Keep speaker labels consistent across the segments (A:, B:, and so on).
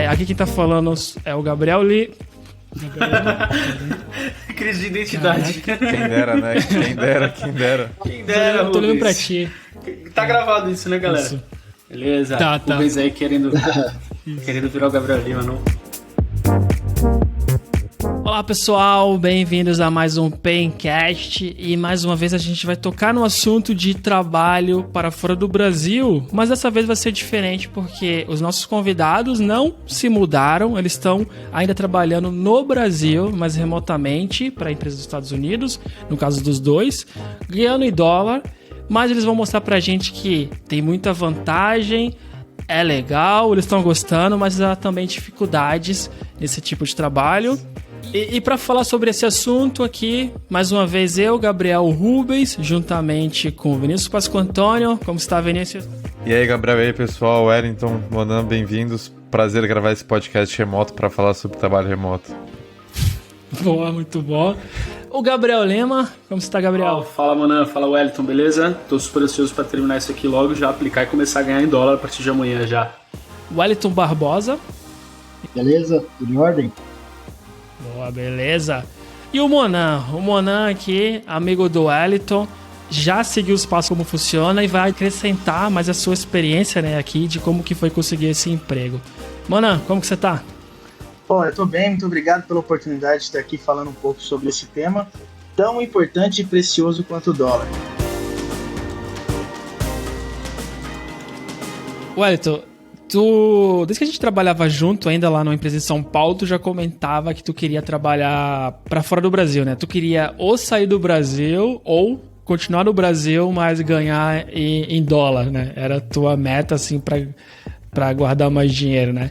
A: Aqui quem tá falando é o Gabriel Lee.
B: Crise de identidade.
C: Quem dera, né? Quem dera.
A: Eu tô olhando pra ti.
B: Tá gravado isso, né, galera?
A: Isso.
B: Beleza.
A: Tá.
B: Rubens aí querendo virar o Gabriel Lima, não?
A: Olá pessoal, bem-vindos a mais um Pencast e mais uma vez a gente vai tocar no assunto de trabalho para fora do Brasil, mas dessa vez vai ser diferente porque os nossos convidados não se mudaram, eles estão ainda trabalhando no Brasil, mas remotamente para a empresa dos Estados Unidos, no caso dos dois, ganhando em dólar, mas eles vão mostrar pra gente que tem muita vantagem, é legal, eles estão gostando, mas há também dificuldades nesse tipo de trabalho. E para falar sobre esse assunto aqui, mais uma vez eu, Gabriel Rubens, juntamente com o Vinícius Pasco Antônio. Como está, Vinícius?
C: E aí, Gabriel, e aí, pessoal, Wellington, Monan, bem-vindos. Prazer gravar esse podcast remoto para falar sobre trabalho remoto.
A: Boa, muito bom. O Gabriel Lima, como está, Gabriel?
B: Fala, Monan, fala, Wellington, beleza? Tô super ansioso para terminar isso aqui logo, já aplicar e começar a ganhar em dólar a partir de amanhã já.
A: Wellington Barbosa.
D: Beleza? Tudo em ordem?
A: Boa, beleza. E o Monan aqui, amigo do Wellington, já seguiu os passos como funciona e vai acrescentar mais a sua experiência, né, aqui de como que foi conseguir esse emprego. Monan, como que você tá?
D: Bom, eu tô bem, muito obrigado pela oportunidade de estar aqui falando um pouco sobre esse tema tão importante e precioso quanto o dólar.
A: Wellington, desde que a gente trabalhava junto ainda lá numa empresa em São Paulo, tu já comentava que tu queria trabalhar pra fora do Brasil, né? Tu queria ou sair do Brasil ou continuar no Brasil, mas ganhar em dólar, né? Era a tua meta, assim, pra guardar mais dinheiro, né?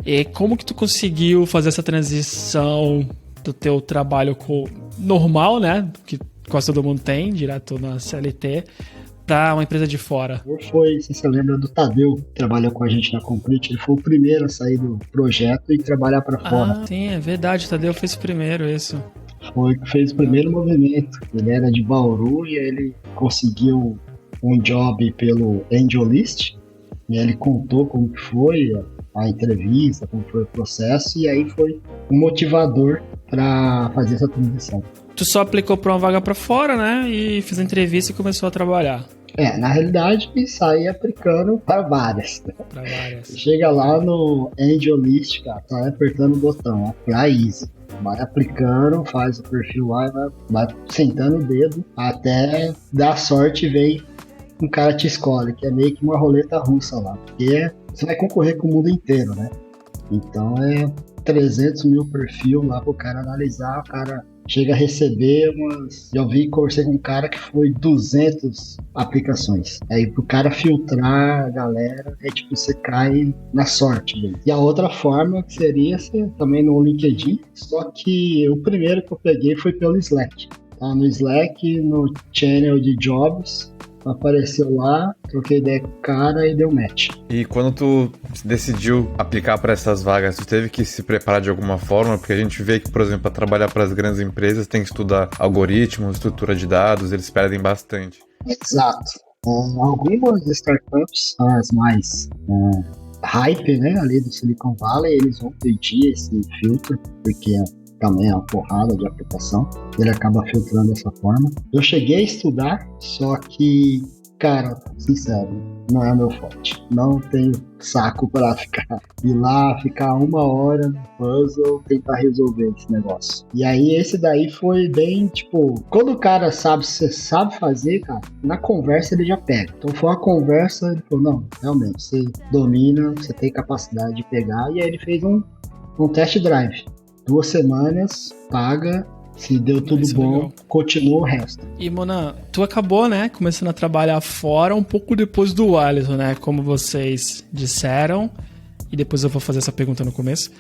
A: E como que tu conseguiu fazer essa transição do teu trabalho normal, né? Que quase todo mundo tem, direto na CLT, para uma empresa de fora?
D: Foi, se você lembra do Tadeu, que trabalhou com a gente na Complete, ele foi o primeiro a sair do projeto e trabalhar para fora.
A: Ah, sim, é verdade, o Tadeu fez primeiro isso.
D: Foi que fez o primeiro movimento. Ele era de Bauru e ele conseguiu um job pelo AngelList, e ele contou como que foi a entrevista, como foi o processo, e aí foi um motivador para fazer essa transição.
A: Tu só aplicou para uma vaga para fora, né? E fez a entrevista e começou a trabalhar.
D: Na realidade, saí aplicando para várias.
A: Para várias.
D: Chega lá no AngelList, cara, tá apertando o botão, Apply Easy. Vai aplicando, faz o perfil lá, vai sentando o dedo, até dar sorte e vem um cara te escolhe, que é meio que uma roleta russa lá. Porque você vai concorrer com o mundo inteiro, né? Então 300 mil perfil lá pro cara analisar, o cara chega a receber conversei com um cara que foi 200 aplicações. Aí pro cara filtrar a galera, você cai na sorte dele. E a outra forma que seria também no LinkedIn, só que o primeiro que eu peguei foi pelo Slack. Tá? No Slack, no channel de jobs, apareceu lá, troquei ideia com o cara e deu match.
C: E quando tu decidiu aplicar para essas vagas, tu teve que se preparar de alguma forma? Porque a gente vê que, por exemplo, para trabalhar para as grandes empresas tem que estudar algoritmos, estrutura de dados, eles perdem bastante.
D: Exato. Algumas startups, as mais hype, né, ali do Silicon Valley, eles vão pedir esse filtro, porque também é uma porrada de aplicação, ele acaba filtrando dessa forma. Eu cheguei a estudar, só que, cara, sincero, não é meu forte. Não tenho saco pra ir lá, ficar 1 hora no puzzle, tentar resolver esse negócio. E aí esse daí foi bem, quando o cara sabe, você sabe fazer, cara, na conversa ele já pega. Então foi uma conversa, ele falou, não, realmente, você domina, você tem capacidade de pegar, e aí ele fez um test drive. 2 semanas, paga, se deu tudo bom, legal. Continua o resto.
A: E, Mona, tu acabou, né, começando a trabalhar fora um pouco depois do Wellington, né, como vocês disseram, e depois eu vou fazer essa pergunta no começo.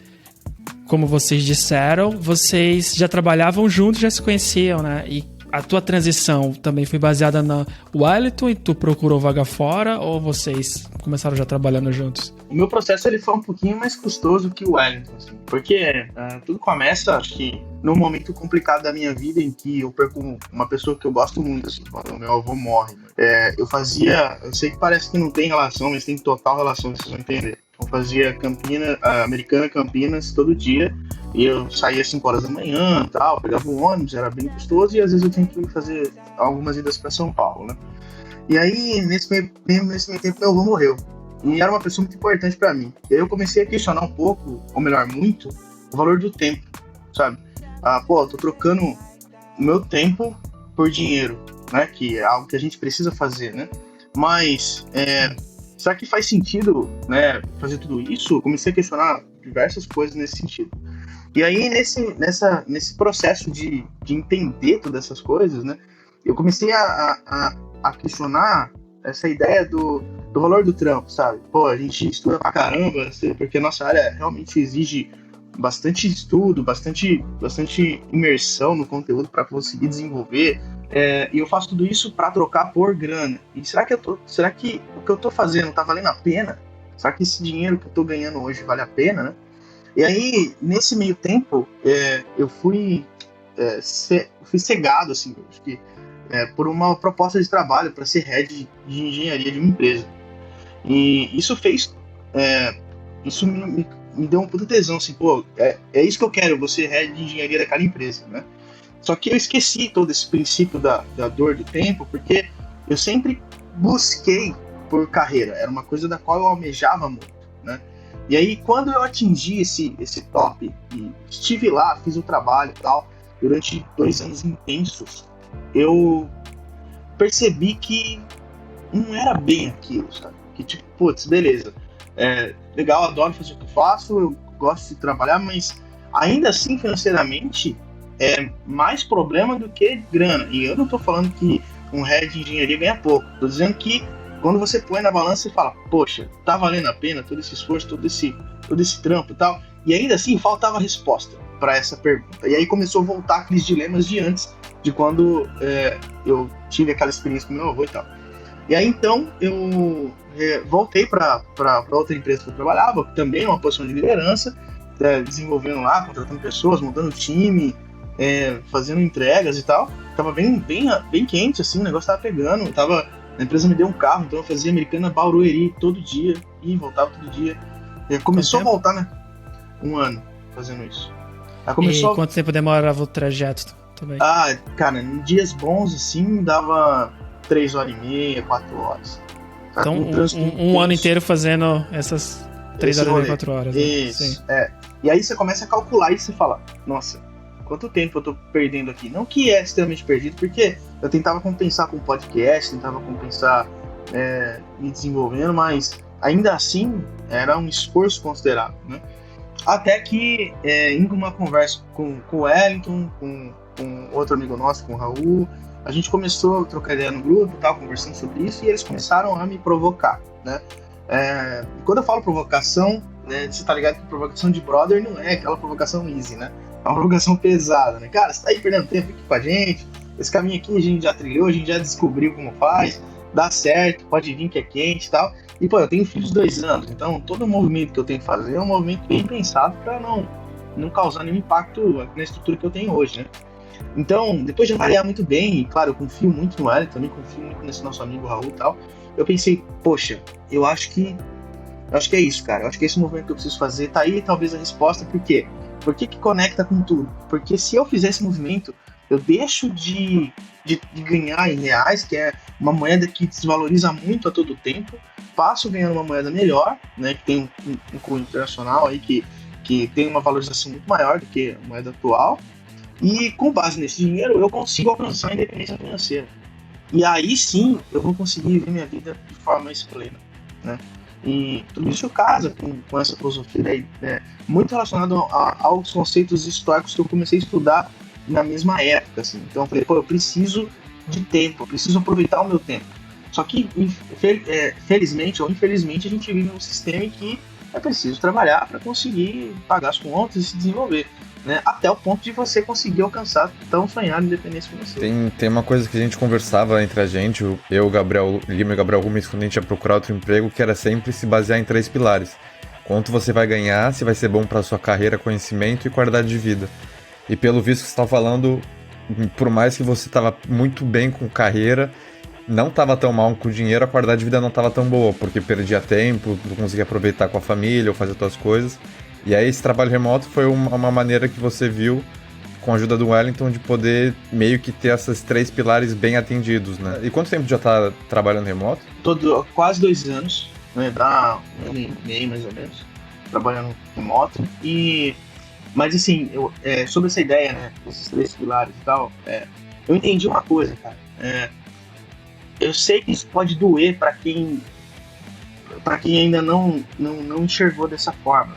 A: Como vocês disseram, vocês já trabalhavam juntos, já se conheciam, né, e a tua transição também foi baseada na Wellington e tu procurou vaga fora, ou vocês começaram já trabalhando juntos?
E: O meu processo ele foi um pouquinho mais custoso que o Wellington, assim, porque tudo começa, acho que, num momento complicado da minha vida em que eu perco uma pessoa que eu gosto muito, assim, quando o meu avô morre. Eu sei que parece que não tem relação, mas tem total relação, vocês vão entender. Eu fazia Americana Campinas todo dia, e eu saía às 5 horas da manhã, tal, pegava um ônibus, era bem custoso, e às vezes eu tinha que fazer algumas idas para São Paulo, né? E aí, nesse meio tempo, meu avô morreu. E era uma pessoa muito importante para mim. E aí eu comecei a questionar um pouco, ou melhor, muito, o valor do tempo, sabe? Eu tô trocando o meu tempo por dinheiro, né? Que é algo que a gente precisa fazer, né? Mas, será que faz sentido, né, fazer tudo isso? Eu comecei a questionar diversas coisas nesse sentido. E aí, nesse processo de entender todas essas coisas, né? Eu comecei a questionar essa ideia do valor do trampo, sabe? Pô, a gente estuda pra caramba, porque a nossa área realmente exige bastante estudo, bastante imersão no conteúdo para conseguir desenvolver. E eu faço tudo isso para trocar por grana. E será que o que eu tô fazendo tá valendo a pena? Será que esse dinheiro que eu tô ganhando hoje vale a pena, né? E aí, nesse meio tempo, eu fui cegado, assim, acho que, por uma proposta de trabalho para ser head de engenharia de uma empresa. E isso fez... isso me deu um puta tesão, assim, pô, é isso que eu quero, você head de engenharia daquela empresa, né? Só que eu esqueci todo esse princípio da dor do tempo, porque eu sempre busquei por carreira, era uma coisa da qual eu almejava muito, né? E aí, quando eu atingi esse top, e estive lá, fiz o trabalho e tal, durante 2 anos intensos, eu percebi que não era bem aquilo, sabe? Que tipo, putz, beleza, legal, adoro fazer o que eu faço, eu gosto de trabalhar, mas ainda assim, financeiramente, é mais problema do que grana. E eu não tô falando que um head de engenharia ganha pouco, tô dizendo que quando você põe na balança e fala, poxa, tá valendo a pena todo esse esforço, todo esse trampo e tal, e ainda assim faltava resposta para essa pergunta. E aí começou a voltar aqueles dilemas de antes, de quando eu tive aquela experiência com meu avô e tal. E aí então eu voltei para outra empresa que eu trabalhava, que também é uma posição de liderança, desenvolvendo lá, contratando pessoas, montando time, fazendo entregas e tal. Tava bem quente, assim, o negócio tava pegando, a empresa me deu um carro, então eu fazia Americana Barueri todo dia, e voltava todo dia. Começou a voltar, né? 1 ano fazendo isso.
A: E quanto tempo demorava o trajeto também?
E: Cara, em dias bons, assim, dava 3h30, 4 horas.
A: Então, um ano inteiro fazendo essas 3h30, 4 horas. Né?
E: Isso,
A: sim.
E: E aí você começa a calcular e você fala, nossa, quanto tempo eu tô perdendo aqui? Não que é extremamente perdido, porque eu tentava compensar com podcast, tentava compensar me desenvolvendo, mas ainda assim era um esforço considerável, né? Até que, em uma conversa com o Wellington, com outro amigo nosso, com o Raul, a gente começou a trocar ideia no grupo, tal, conversando sobre isso, e eles começaram a me provocar, né? Quando eu falo provocação, né, você tá ligado que provocação de brother não é aquela provocação easy, né? É uma provocação pesada, né? Cara, você tá aí perdendo tempo aqui com a gente, esse caminho aqui a gente já trilhou, a gente já descobriu como faz, dá certo, pode vir que é quente e tal. E, pô, eu tenho filhos de 2 anos, então todo movimento que eu tenho que fazer é um movimento bem pensado pra não causar nenhum impacto na estrutura que eu tenho hoje, né? Então, depois de avaliar muito bem, e claro, eu confio muito no Hélio, também confio muito nesse nosso amigo Raul e tal, eu pensei, poxa, eu acho que é isso, cara, eu acho que é esse movimento que eu preciso fazer, tá aí talvez a resposta, por quê? Por que conecta com tudo? Porque se eu fizer esse movimento, eu deixo de ganhar em reais, que é uma moeda que desvaloriza muito a todo tempo, passo ganhando uma moeda melhor, né, que tem um cunho internacional aí que tem uma valorização muito maior do que a moeda atual, e com base nesse dinheiro eu consigo alcançar a independência financeira. E aí sim eu vou conseguir viver minha vida de forma mais plena, né? E tudo isso casa com essa filosofia daí, né? Muito relacionado aos conceitos históricos que eu comecei a estudar na mesma época, assim. Então eu falei, pô, eu preciso de tempo, eu preciso aproveitar o meu tempo. Só que, felizmente ou infelizmente, a gente vive num sistema em que é preciso trabalhar para conseguir pagar as contas e se desenvolver, né? Até o ponto de você conseguir alcançar tão sonhada independência financeira.
C: Tem uma coisa que a gente conversava entre a gente, eu, Gabriel Lima e Gabriel Rumes, quando a gente ia procurar outro emprego, que era sempre se basear em 3 pilares. Quanto você vai ganhar, se vai ser bom para sua carreira, conhecimento e qualidade de vida. E pelo visto que você está falando, por mais que você estava muito bem com carreira, não tava tão mal com o dinheiro, a qualidade de vida não tava tão boa, porque perdia tempo, não conseguia aproveitar com a família ou fazer outras coisas. E aí esse trabalho remoto foi uma maneira que você viu, com a ajuda do Wellington, de poder meio que ter esses 3 pilares bem atendidos, né? E quanto tempo já tá trabalhando remoto?
E: Tô quase 2 anos, né? Dá 1 ano e meio mais ou menos, trabalhando remoto. Mas assim, sobre essa ideia, né, desses 3 pilares e tal, eu entendi uma coisa, cara. Eu sei que isso pode doer para quem ainda não enxergou dessa forma.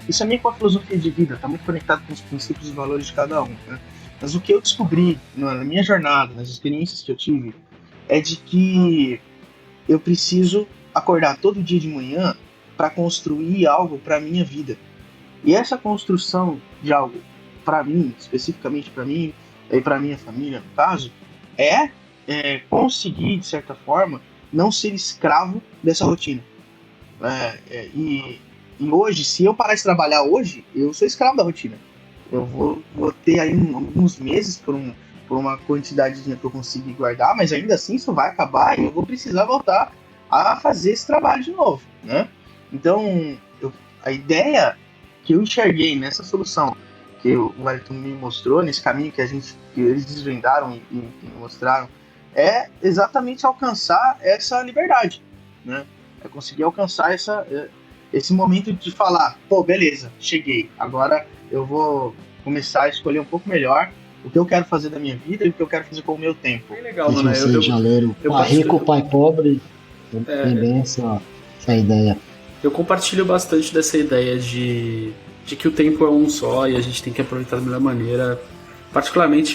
E: Isso é meio com a filosofia de vida, tá muito conectado com os princípios e valores de cada um, né? Mas o que eu descobri na minha jornada, nas experiências que eu tive, é de que eu preciso acordar todo dia de manhã para construir algo para minha vida. E essa construção de algo para mim, especificamente para mim e para minha família, no caso, conseguir, de certa forma, não ser escravo dessa rotina. E hoje, se eu parar de trabalhar hoje, eu sou escravo da rotina. Eu vou ter aí alguns meses por uma quantidade de dinheiro que eu consigo guardar, mas ainda assim isso vai acabar e eu vou precisar voltar a fazer esse trabalho de novo, né? Então, a ideia que eu enxerguei nessa solução que o Wellington me mostrou, nesse caminho que eles desvendaram e mostraram, é exatamente alcançar essa liberdade, né? É conseguir alcançar esse momento de falar, pô, beleza, cheguei, agora eu vou começar a escolher um pouco melhor o que eu quero fazer da minha vida e o que eu quero fazer com o meu tempo.
B: É legal,
D: Esse
B: né?
D: você já leram Pai Rico, Pai Pobre, tem bem essa ideia.
B: Eu compartilho bastante dessa ideia de que o tempo é um só e a gente tem que aproveitar da melhor maneira. Particularmente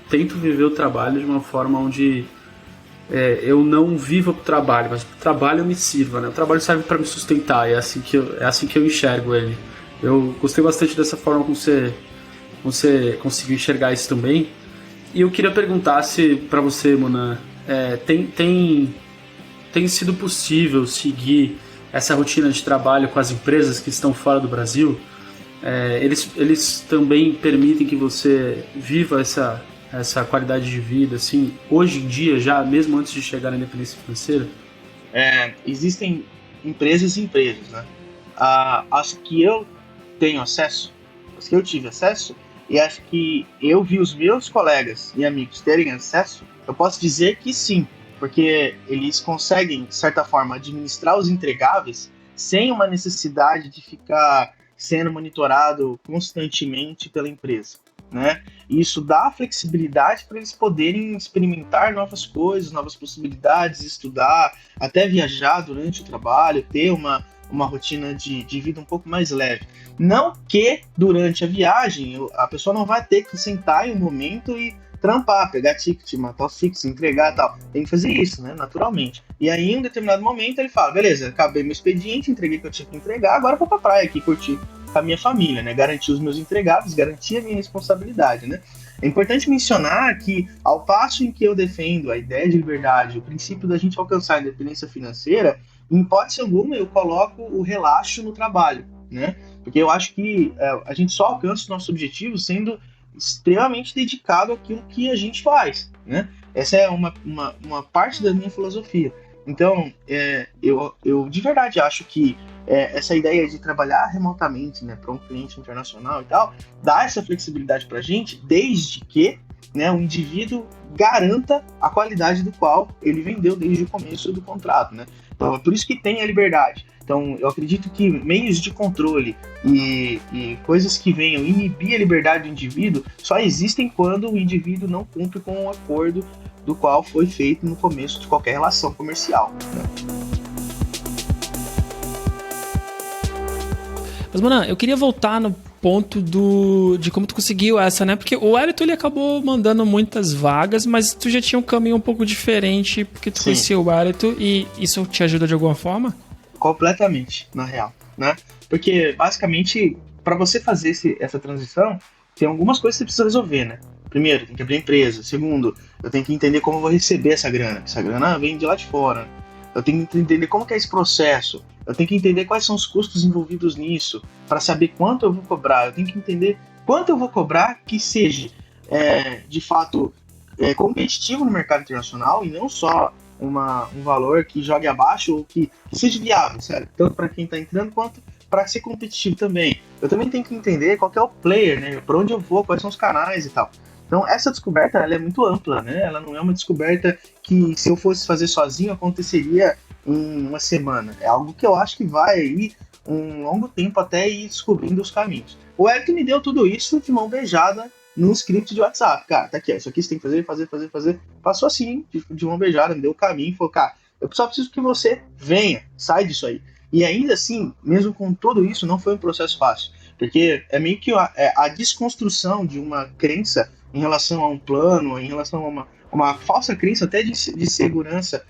B: tento viver o trabalho de uma forma onde eu não vivo para o trabalho, mas o trabalho me sirva, né? O trabalho serve para me sustentar, é assim que eu enxergo ele. Eu gostei bastante dessa forma como você conseguiu enxergar isso também. E eu queria perguntar se para você, Monan, tem sido possível seguir essa rotina de trabalho com as empresas que estão fora do Brasil? Eles também permitem que você viva essa qualidade de vida, assim, hoje em dia, já mesmo antes de chegar na independência financeira?
E: Existem empresas e empresas, né? As que eu tenho acesso, as que eu tive acesso, e acho que eu vi os meus colegas e amigos terem acesso, eu posso dizer que sim, porque eles conseguem, de certa forma, administrar os entregáveis sem uma necessidade de ficar sendo monitorado constantemente pela empresa, né? E isso dá flexibilidade para eles poderem experimentar novas coisas, novas possibilidades, estudar, até viajar durante o trabalho, ter uma rotina de vida um pouco mais leve. Não que durante a viagem a pessoa não vai ter que sentar em um momento e trampar, pegar ticket, matar os tickets, entregar e tal. Tem que fazer isso, né? Naturalmente. E aí, em um determinado momento, ele fala, beleza, acabei meu expediente, entreguei o que eu tinha que entregar, agora eu vou pra praia aqui curtir com a minha família, né? Garantir os meus entregáveis, garantir a minha responsabilidade, né? É importante mencionar que, ao passo em que eu defendo a ideia de liberdade, o princípio da gente alcançar a independência financeira, em hipótese alguma eu coloco o relaxo no trabalho, né? Porque eu acho que a gente só alcança os nossos objetivos sendo extremamente dedicado àquilo que a gente faz, né? Essa é uma parte da minha filosofia. Então, eu de verdade acho que essa ideia de trabalhar remotamente, né, para um cliente internacional e tal, dá essa flexibilidade para a gente, desde que, né, o indivíduo garanta a qualidade do qual ele vendeu desde o começo do contrato, né? Então, é por isso que tem a liberdade. Então, eu acredito que meios de controle e coisas que venham inibir a liberdade do indivíduo só existem quando o indivíduo não cumpre com o acordo do qual foi feito no começo de qualquer relação comercial, né?
A: Mas, Monan, eu queria voltar no ponto de como tu conseguiu essa, né? Porque o Wellington, ele acabou mandando muitas vagas, mas tu já tinha um caminho um pouco diferente, porque tu conhecia o Wellington, e isso te ajuda de alguma forma?
E: Completamente, na real, né? Porque, basicamente, para você fazer essa transição, tem algumas coisas que você precisa resolver, né? Primeiro, tem que abrir a empresa. Segundo, eu tenho que entender como eu vou receber essa grana. Essa grana vem de lá de fora. Eu tenho que entender como que é esse processo. Eu tenho que entender quais são os custos envolvidos nisso, para saber quanto eu vou cobrar. Eu tenho que entender quanto eu vou cobrar que seja, de fato, competitivo no mercado internacional e não só um valor que jogue abaixo ou que seja viável, sério, tanto para quem está entrando quanto para ser competitivo também. Eu também tenho que entender qual que é o player, né? Para onde eu vou, quais são os canais e tal. Então essa descoberta ela é muito ampla, né? Ela não é uma descoberta que se eu fosse fazer sozinho aconteceria em uma semana. É algo que eu acho que vai aí um longo tempo até ir descobrindo os caminhos. O Eric me deu tudo isso de mão beijada num script de WhatsApp. Cara, tá aqui, ó, isso aqui você tem que fazer. Passou assim, de mão beijada, me deu o caminho, falou, cara, eu só preciso que você venha, sai disso aí. E ainda assim, mesmo com tudo isso, não foi um processo fácil, porque é meio que a desconstrução de uma crença em relação a um plano, em relação a uma falsa crença até de segurança,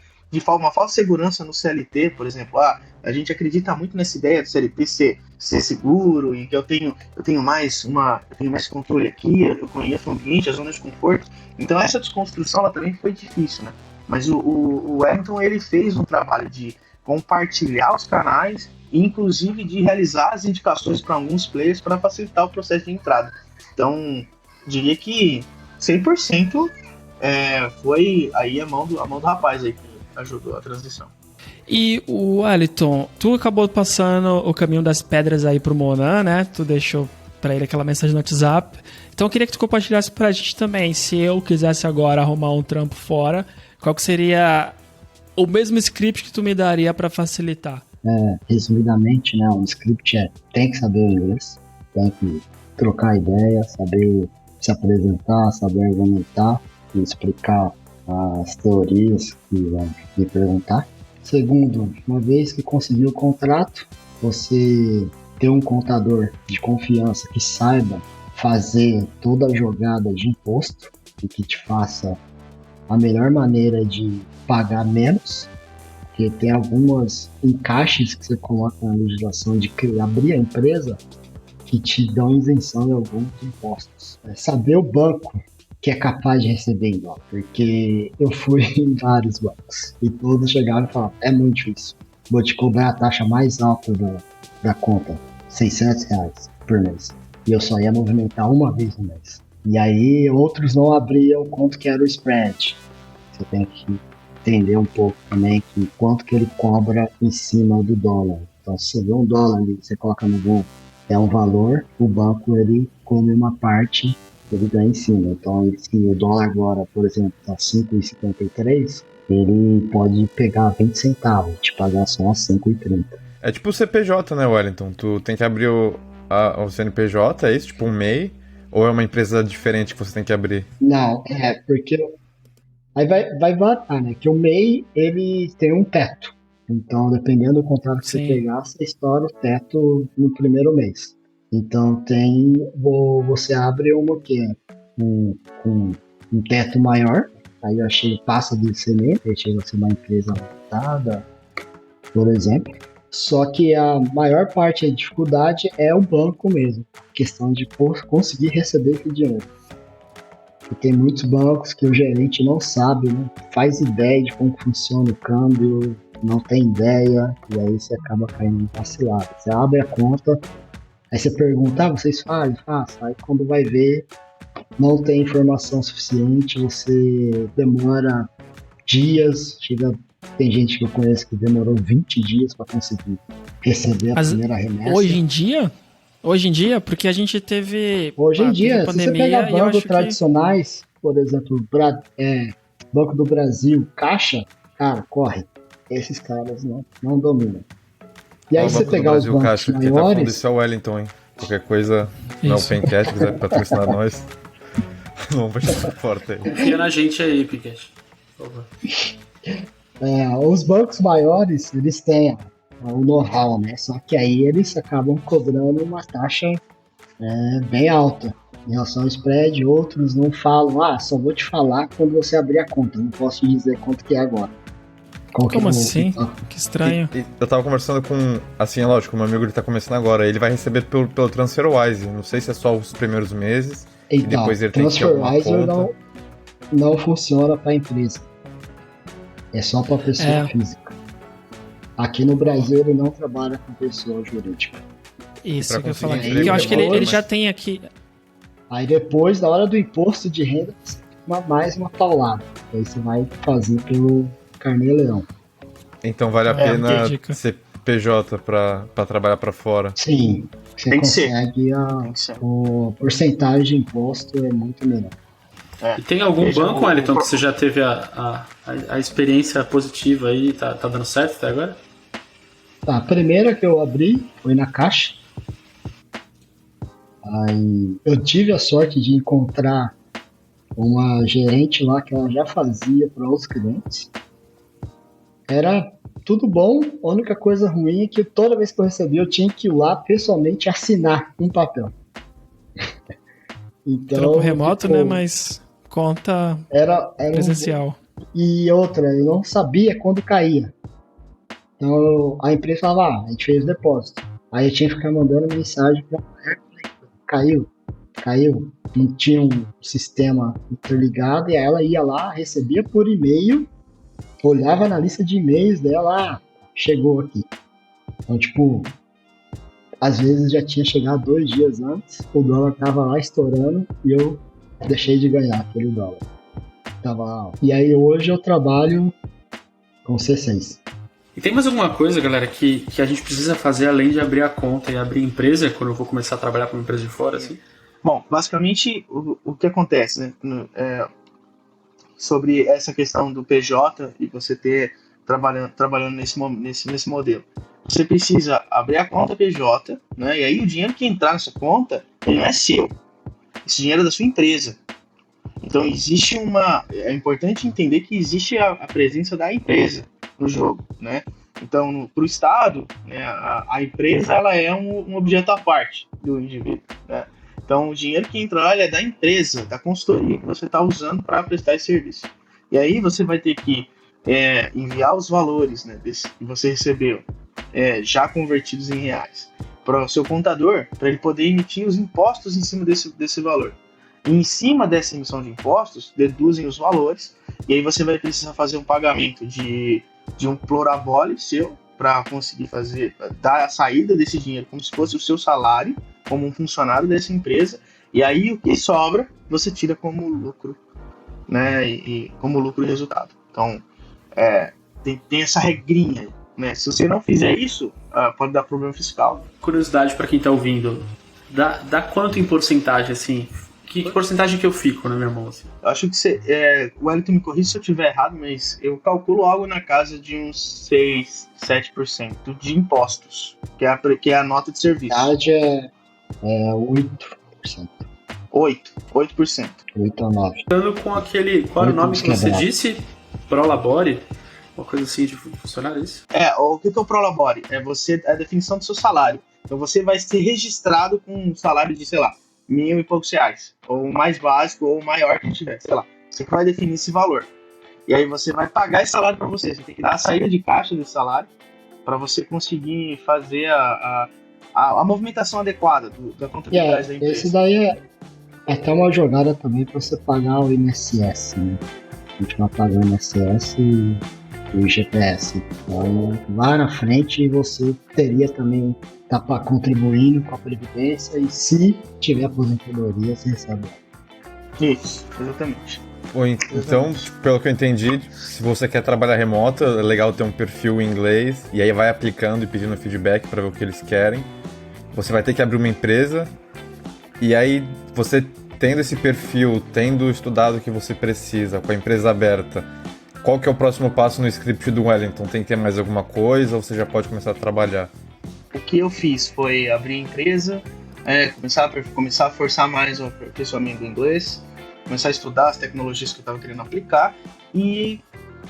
E: uma falsa segurança no CLT, por exemplo. A gente acredita muito nessa ideia do CLT ser seguro e que eu tenho mais controle aqui, eu conheço o ambiente, a zona de conforto. Então essa desconstrução ela também foi difícil, né? Mas o Wellington ele fez um trabalho de compartilhar os canais e inclusive de realizar as indicações para alguns players para facilitar o processo de entrada. Então, diria que 100% foi aí a mão do rapaz aí que ajudou a transição.
A: E o Wellington, tu acabou passando o caminho das pedras aí pro Monan, né? Tu deixou pra ele aquela mensagem no WhatsApp. Então eu queria que tu compartilhasse pra gente também, se eu quisesse agora arrumar um trampo fora, qual que seria o mesmo script que tu me daria pra facilitar?
D: Resumidamente, né, um script tem que saber o inglês, tem que trocar ideia, saber se apresentar, saber argumentar e explicar as teorias que vão me perguntar. Segundo, uma vez que conseguiu o contrato, você ter um contador de confiança que saiba fazer toda a jogada de imposto e que te faça a melhor maneira de pagar menos, porque tem algumas encaixes que você coloca na legislação de abrir a empresa que te dão isenção em alguns impostos. Saber o banco que é capaz de receber em dólar, porque eu fui em vários bancos e todos chegaram e falaram, é muito difícil, vou te cobrar a taxa mais alta da conta, R$600 por mês, e eu só ia movimentar uma vez no mês. E aí outros não abriam quanto que era o spread. Você tem que entender um pouco também que quanto que ele cobra em cima do dólar. Então se você vê um dólar ali, você coloca no banco, é um valor, o banco ele come uma parte, ele ganha em cima. Então se o dólar agora, por exemplo, está 5,53, ele pode pegar 20 centavos, te pagar só 5,30.
C: É tipo o CPJ, né, Wellington? Tu tem que abrir o CNPJ, é isso? Tipo um MEI? Ou é uma empresa diferente que você tem que abrir?
D: Não, porque aí vai variar, né? Que o MEI, ele tem um teto. Então, dependendo do contrato que você pegar, você estoura o teto no primeiro mês. Então, você abre uma que é com um teto maior, aí eu achei passa de ser MEI, aí chega a ser uma empresa limitada, por exemplo. Só que a maior parte da dificuldade é o banco mesmo, a questão de conseguir receber esse dinheiro. E tem muitos bancos que o gerente não sabe, não faz ideia de como funciona o câmbio, não tem ideia, e aí você acaba caindo em vacilada. Você abre a conta, aí você pergunta, vocês fazem? Faço. Aí quando vai ver, não tem informação suficiente, você demora dias, tem gente que eu conheço que demorou 20 dias para conseguir receber a primeira remessa.
A: Hoje em dia, porque a gente teve...
D: Hoje em dia, se você pegar bancos tradicionais, por exemplo, Banco do Brasil, Caixa, cara, corre. Esses caras não dominam. E aí você pegar os bancos Caixa, maiores... Quem tá falando
C: isso é o Wellington, hein? Qualquer coisa, não Pencast, quiser patrocinar nós, vamos fechar a porta aí.
B: Confia na gente aí, Piquete.
D: Os bancos maiores, eles têm o know-how, né? Só que aí eles acabam cobrando uma taxa bem alta em relação ao spread. Outros não falam, só vou te falar quando você abrir a conta, não posso te dizer quanto que é agora.
A: Como assim? Que estranho.
C: Eu tava conversando com, assim, é lógico, meu amigo ele tá começando agora, ele vai receber pelo TransferWise, não sei se é só os primeiros meses,
D: então,
C: e depois ele tem que ter alguma conta.
D: Não funciona para empresa, é só para pessoa física. Aqui no Brasil ele não trabalha com pessoa jurídica.
A: Isso que eu ia falar. Porque eu acho que ele já tem aqui.
D: Aí depois, na hora do imposto de renda, mais uma paulada. Aí você vai fazer pelo Carnê-Leão.
C: Então vale a pena
A: dica.
C: ser PJ pra trabalhar pra fora.
D: Sim, você
E: Tem que ser.
D: consegue
E: Tem que ser.
D: a porcentagem de imposto é muito melhor.
B: E tem algum
E: Veja,
B: banco, Wellington, que você já teve a experiência positiva aí, tá dando certo até agora?
D: Tá, a primeira que eu abri foi na Caixa. Aí eu tive a sorte de encontrar uma gerente lá que ela já fazia para os clientes. Era tudo bom, a única coisa ruim é que toda vez que eu recebia eu tinha que ir lá pessoalmente assinar um papel. Então,
A: Trampo remoto,
D: tipo,
A: né? Mas conta
D: era
A: presencial.
D: E outra, eu não sabia quando caía. Então a empresa falava, a gente fez o depósito. Aí eu tinha que ficar mandando mensagem para caiu. Não tinha um sistema interligado e aí ela ia lá, recebia por e-mail, olhava na lista de e-mails dela, chegou aqui. Então, tipo, às vezes já tinha chegado 2 dias antes, o dólar tava lá estourando e eu deixei de ganhar aquele dólar. Tava lá. E aí hoje eu trabalho com C6.
B: E tem mais alguma coisa, galera, que a gente precisa fazer além de abrir a conta e abrir empresa quando eu vou começar a trabalhar com uma empresa de fora, assim?
E: Bom, basicamente o que acontece, né, sobre essa questão do PJ e você ter trabalhando nesse modelo. Você precisa abrir a conta PJ, né, e aí o dinheiro que entrar nessa conta, ele não é seu. Esse dinheiro é da sua empresa. Então é importante entender que existe a presença da empresa no jogo, né? Então, para o Estado, né, a empresa ela é um objeto à parte do indivíduo, né? Então, o dinheiro que entra lá é da empresa, da consultoria que você está usando para prestar esse serviço. E aí você vai ter que enviar os valores, né, que você recebeu, já convertidos em reais, para o seu contador, para ele poder emitir os impostos em cima desse valor. E em cima dessa emissão de impostos, deduzem os valores, e aí você vai precisar fazer um pagamento de um plorabole seu, para conseguir dar a saída desse dinheiro como se fosse o seu salário, como um funcionário dessa empresa, e aí o que sobra, você tira como lucro, né, e como lucro e resultado. Então, tem essa regrinha, né? Se você não fizer isso, pode dar problema fiscal.
B: Curiosidade para quem tá ouvindo, dá quanto em porcentagem, assim? Que porcentagem que eu fico na minha mão, assim?
E: Eu acho que o Wellington me corrige se eu estiver errado, mas eu calculo algo na casa de uns 6, 7% de impostos, que é a nota de serviço.
D: A verdade é 8%.
E: 8%.
D: 8 ou 9%.
B: Falando com aquele... Qual era o nome que você disse? Prolabore? Uma coisa assim de funcionário, é isso?
E: O que é o Prolabore? É a definição do seu salário. Então você vai ser registrado com um salário de, sei lá, 1.000 e poucos reais, ou o mais básico, ou o maior que tiver, sei lá. Você vai definir esse valor. E aí você vai pagar esse salário para você. Você tem que dar a saída de caixa desse salário para você conseguir fazer a movimentação adequada da contabilidade da empresa.
D: Esse daí é até uma jogada também para você pagar o INSS, né? Continuar pagando o INSS e o IGPS. Então, lá na frente você teria também tá contribuindo com a Previdência e se tiver aposentadoria, você recebe.
E: Isso, exatamente.
C: Então, pelo que eu entendi, se você quer trabalhar remoto, é legal ter um perfil em inglês e aí vai aplicando e pedindo feedback para ver o que eles querem. Você vai ter que abrir uma empresa e aí você tendo esse perfil, tendo estudado o que você precisa, com a empresa aberta, qual que é o próximo passo no script do Wellington? Tem que ter mais alguma coisa ou você já pode começar a trabalhar?
E: O que eu fiz foi abrir a empresa, começar a forçar mais o aperfeiçoamento do inglês, começar a estudar as tecnologias que eu estava querendo aplicar e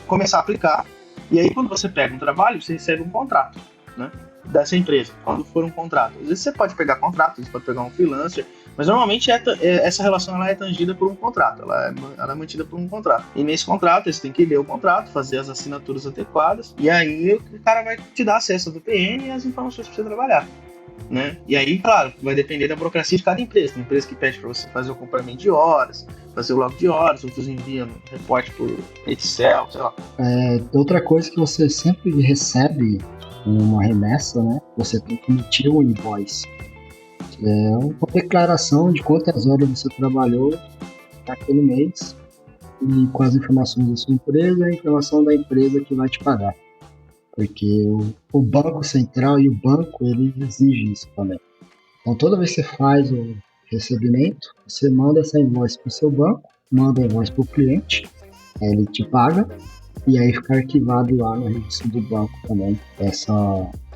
E: começar a aplicar. E aí, quando você pega um trabalho, você recebe um contrato, né, dessa empresa, quando for um contrato. Às vezes você pode pegar contrato, você pode pegar um freelancer, mas normalmente essa relação ela é tangida por um contrato, ela é mantida por um contrato. E nesse contrato, você tem que ler o contrato, fazer as assinaturas adequadas, e aí o cara vai te dar acesso ao VPN e as informações para você trabalhar, né? E aí, claro, vai depender da burocracia de cada empresa. Tem empresa que pede para você fazer o acompanhamento de horas, fazer o log de horas, outros enviam reporte por Excel, sei lá.
D: Outra coisa que você sempre recebe uma remessa, né? Você tem que emitir um invoice. É uma declaração de quantas horas você trabalhou naquele mês e com as informações da sua empresa e a informação da empresa que vai te pagar. Porque o Banco Central e o banco, ele exige isso também. Então, toda vez que você faz o recebimento, você manda essa invoice para o seu banco, manda a invoice para o cliente, aí ele te paga, e aí fica arquivado lá no registro do banco também, essa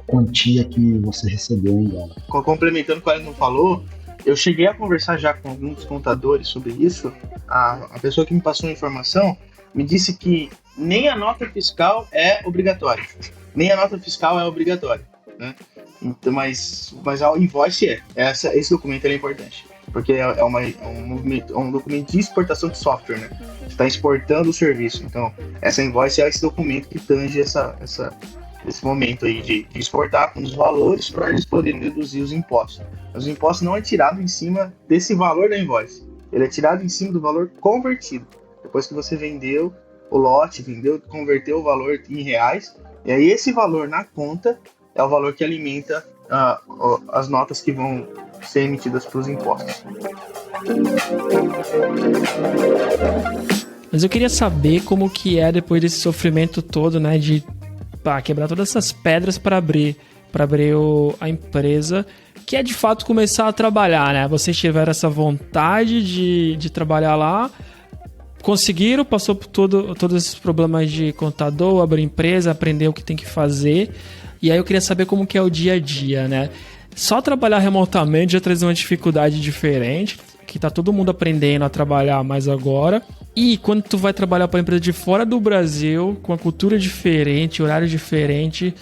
D: quantia que você recebeu em dólar.
E: Complementando o que o Wellington falou, eu cheguei a conversar já com alguns contadores sobre isso. A pessoa que me passou a informação me disse que nem a nota fiscal é obrigatória. Nem a nota fiscal é obrigatória, né? Então, mas a invoice é. Esse documento é importante. Porque é um documento de exportação de software, né? Você está exportando o serviço. Então, essa invoice é esse documento que tange esse momento aí de exportar com os valores para eles poderem deduzir os impostos. Mas o imposto não é tirado em cima desse valor da invoice. Ele é tirado em cima do valor convertido. Depois que você vendeu o lote, converteu o valor em reais, e aí esse valor na conta é o valor que alimenta as notas que vão ser emitidas para os impostos.
A: Mas eu queria saber como que é depois desse sofrimento todo, né, de quebrar todas essas pedras para abrir a empresa, que é de fato começar a trabalhar, né? Vocês tiveram essa vontade de trabalhar lá, conseguiram, passou por todos esses problemas de contador, abrir empresa, aprender o que tem que fazer. E aí eu queria saber como que é o dia a dia, né? Só trabalhar remotamente já traz uma dificuldade diferente, que tá todo mundo aprendendo a trabalhar mais agora. E quando tu vai trabalhar para empresa de fora do Brasil, com a cultura diferente, horário diferentes,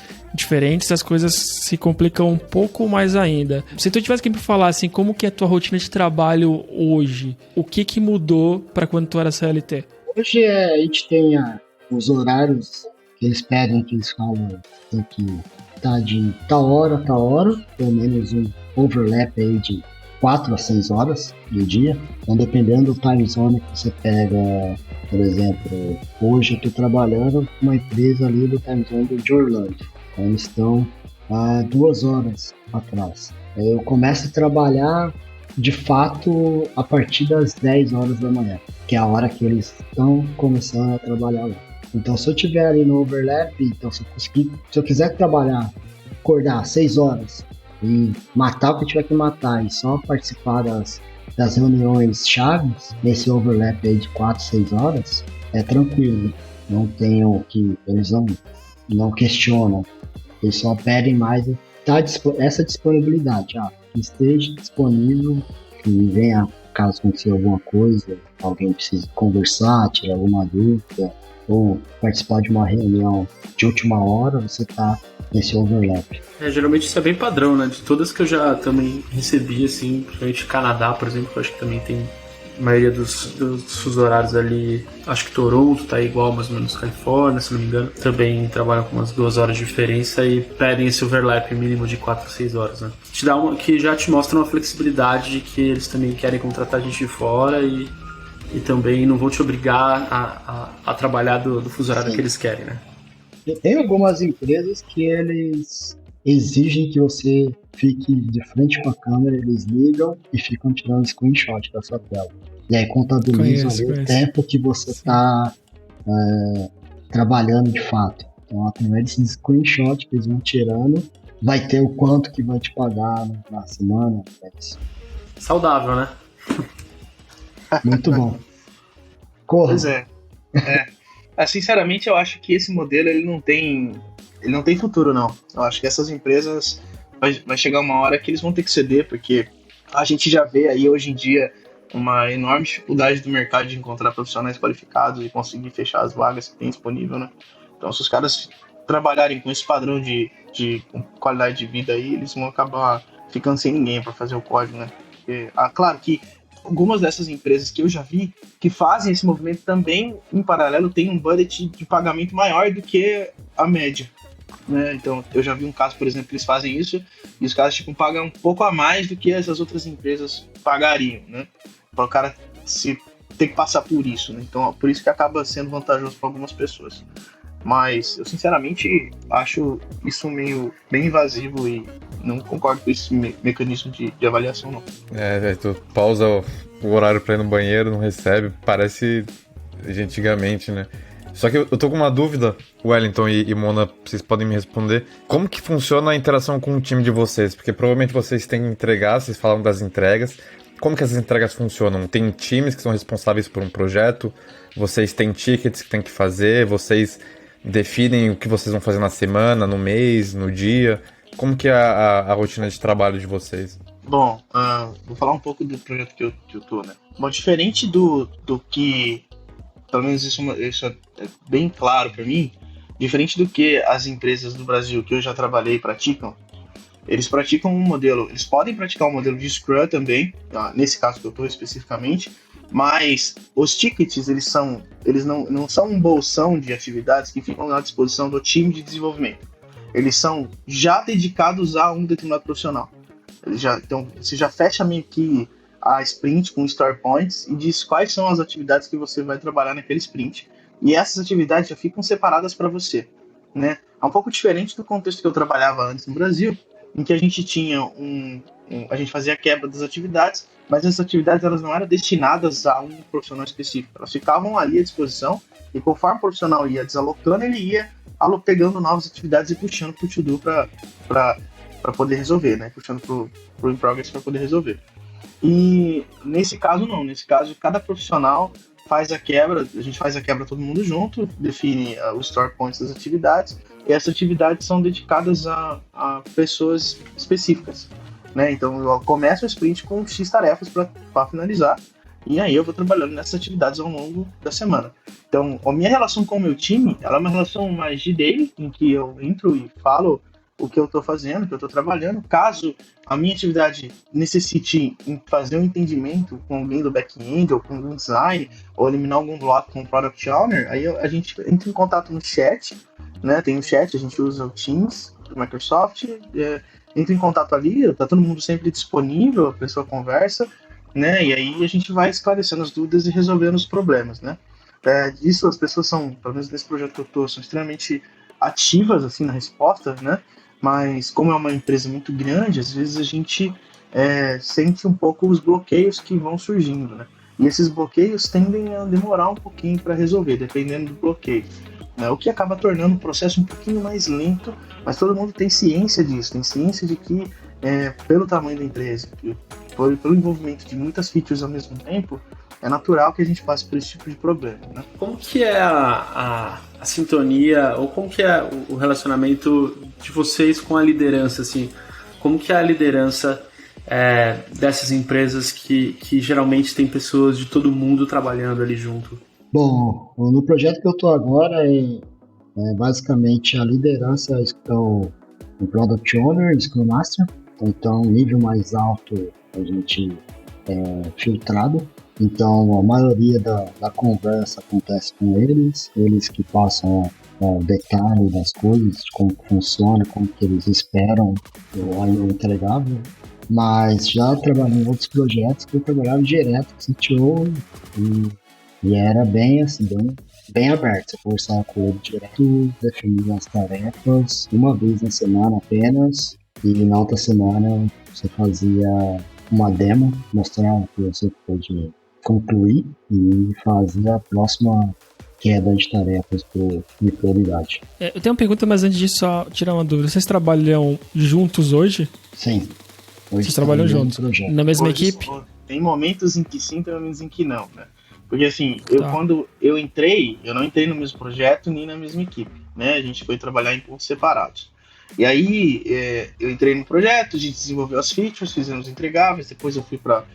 A: as coisas se complicam um pouco mais ainda. Se tu tivesse que me falar assim, como que é a tua rotina de trabalho hoje? O que mudou para quando tu era CLT?
D: Hoje a gente tem os horários que eles pedem, que eles falam, tem que estar de tal hora, pelo menos um overlap aí de 4 a 6 horas do dia. Então, dependendo do time zone que você pega, por exemplo, hoje eu estou trabalhando com uma empresa ali do time zone de Orlando. Então, eles estão há 2 horas atrás. Eu começo a trabalhar, de fato, a partir das 10 horas da manhã, que é a hora que eles estão começando a trabalhar lá. Então, se eu tiver ali no overlap, então se eu quiser trabalhar, acordar às 6 horas e matar o que tiver que matar e só participar das reuniões chaves, nesse overlap aí de 4, 6 horas, é tranquilo. Não tenho que, eles não questionam, eles só pedem mais essa disponibilidade, que esteja disponível, que venha, caso aconteça alguma coisa, alguém precise conversar, tirar alguma dúvida, ou participar de uma reunião de última hora, você tá nesse overlap.
B: Geralmente isso é bem padrão, né? De todas que eu já também recebi, assim, principalmente Canadá, por exemplo, eu acho que também tem a maioria dos fusos horários ali. Acho que Toronto tá igual, mais ou menos Califórnia, se não me engano. Também trabalham com umas 2 horas de diferença e pedem esse overlap mínimo de 4 a 6 horas, né? Que já te mostra uma flexibilidade de que eles também querem contratar gente de fora e também não vão te obrigar a trabalhar do fuso horário que eles querem, né?
D: Tem algumas empresas que eles exigem que você fique de frente com a câmera, eles ligam e ficam tirando screenshot da sua tela. E aí contabilizam o tempo que você está trabalhando de fato. Então, através desse screenshot que eles vão tirando, vai ter o quanto que vai te pagar na semana.
B: Saudável, né?
D: Muito bom. Corra.
E: Pois é. Sinceramente, eu acho que esse modelo ele não tem futuro, não. Eu acho que essas empresas vai chegar uma hora que eles vão ter que ceder, porque a gente já vê aí hoje em dia uma enorme dificuldade do mercado de encontrar profissionais qualificados e conseguir fechar as vagas que tem disponível, né? Então, se os caras trabalharem com esse padrão de qualidade de vida aí, eles vão acabar ficando sem ninguém para fazer o código, né? Porque, claro que algumas dessas empresas que eu já vi que fazem esse movimento também, em paralelo, tem um budget de pagamento maior do que a média, né? Então, eu já vi um caso, por exemplo, que eles fazem isso e os caras pagam um pouco a mais do que essas outras empresas pagariam, né? Para o cara ter que passar por isso, né? Então, por isso que acaba sendo vantajoso para algumas pessoas. Mas eu sinceramente acho isso bem invasivo e não concordo com esse mecanismo de avaliação, não.
C: Tu pausa o horário pra ir no banheiro, não recebe, parece de antigamente, né? Só que eu tô com uma dúvida, Wellington e Mona, vocês podem me responder. Como que funciona a interação com o time de vocês? Porque provavelmente vocês têm que entregar, vocês falam das entregas. Como que essas entregas funcionam? Tem times que são responsáveis por um projeto? Vocês têm tickets que tem que fazer? Vocês definem o que vocês vão fazer na semana, no mês, no dia? Como que é a rotina de trabalho de vocês?
E: Bom, vou falar um pouco do projeto que eu tô, né? Bom, diferente do que, pelo menos isso é bem claro para mim, diferente do que as empresas do Brasil que eu já trabalhei praticam, eles praticam um modelo, eles podem praticar um modelo de Scrum também, tá? Nesse caso que eu estou especificamente, mas os tickets, eles não são um bolsão de atividades que ficam à disposição do time de desenvolvimento. Eles são já dedicados a um determinado profissional. Então, você já fecha meio que a sprint com story points e diz quais são as atividades que você vai trabalhar naquele sprint. E essas atividades já ficam separadas para você, né? É um pouco diferente do contexto que eu trabalhava antes no Brasil, em que a gente tinha a gente fazia a quebra das atividades, mas essas atividades elas não eram destinadas a um profissional específico. Elas ficavam ali à disposição e conforme o profissional ia desalocando, ele ia pegando novas atividades e puxando para o to-do para poder resolver, né? Puxando para o in progress para poder resolver. E nesse caso não, nesse caso cada profissional faz a quebra, a gente faz a quebra todo mundo junto, define os story points das atividades, e essas atividades são dedicadas a pessoas específicas, né? Então eu começo o sprint com X tarefas para finalizar, e aí eu vou trabalhando nessas atividades ao longo da semana. Então a minha relação com o meu time, ela é uma relação mais de daily, em que eu entro e falo o que eu estou fazendo, o que eu estou trabalhando. Caso a minha atividade necessite fazer um entendimento com alguém do back-end, ou com algum design, ou eliminar algum bloco com o Product Owner, aí a gente entra em contato no chat, né? Tem um chat, a gente usa o Teams do Microsoft, entra em contato ali, tá todo mundo sempre disponível, a pessoa conversa, né? E aí a gente vai esclarecendo as dúvidas e resolvendo os problemas, né? Isso as pessoas são, pelo menos nesse projeto que eu tô, são extremamente ativas assim na resposta, né? Mas como é uma empresa muito grande, às vezes a gente sente um pouco os bloqueios que vão surgindo, né? E esses bloqueios tendem a demorar um pouquinho para resolver, dependendo do bloqueio, né? O que acaba tornando o processo um pouquinho mais lento, mas todo mundo tem ciência disso, tem ciência de que pelo tamanho da empresa, pelo envolvimento de muitas features ao mesmo tempo, é natural que a gente passe por esse tipo de problema, né?
B: Como que é a sintonia, ou como que é o relacionamento de vocês com a liderança, assim? Como que é a liderança dessas empresas que geralmente tem pessoas de todo mundo trabalhando ali junto?
D: Bom, no projeto que eu estou agora basicamente a liderança é o Product Owner, Scrum Master. Então, nível mais alto a gente filtrado. Então, a maioria da conversa acontece com eles que passam o detalhe das coisas, como funciona, como que eles esperam o entregável. Mas já trabalhei em outros projetos que eu trabalhava direto com o CTO e era bem assim, bem aberto. Você conversava com ele direto, definia as tarefas uma vez na semana apenas, e na outra semana você fazia uma demo, mostrava que você pode concluir e fazer a próxima queda de tarefas por prioridade.
A: Eu tenho uma pergunta, mas antes disso, só tirar uma dúvida. Vocês trabalham juntos hoje?
D: Sim.
A: Vocês trabalham juntos? Na mesma equipe?
E: Tem momentos em que sim, tem momentos em que não, né? Porque assim, quando eu não entrei no mesmo projeto nem na mesma equipe, né? A gente foi trabalhar em pontos separados. E aí, eu entrei no projeto, a gente desenvolveu as features, fizemos entregáveis, depois eu fui para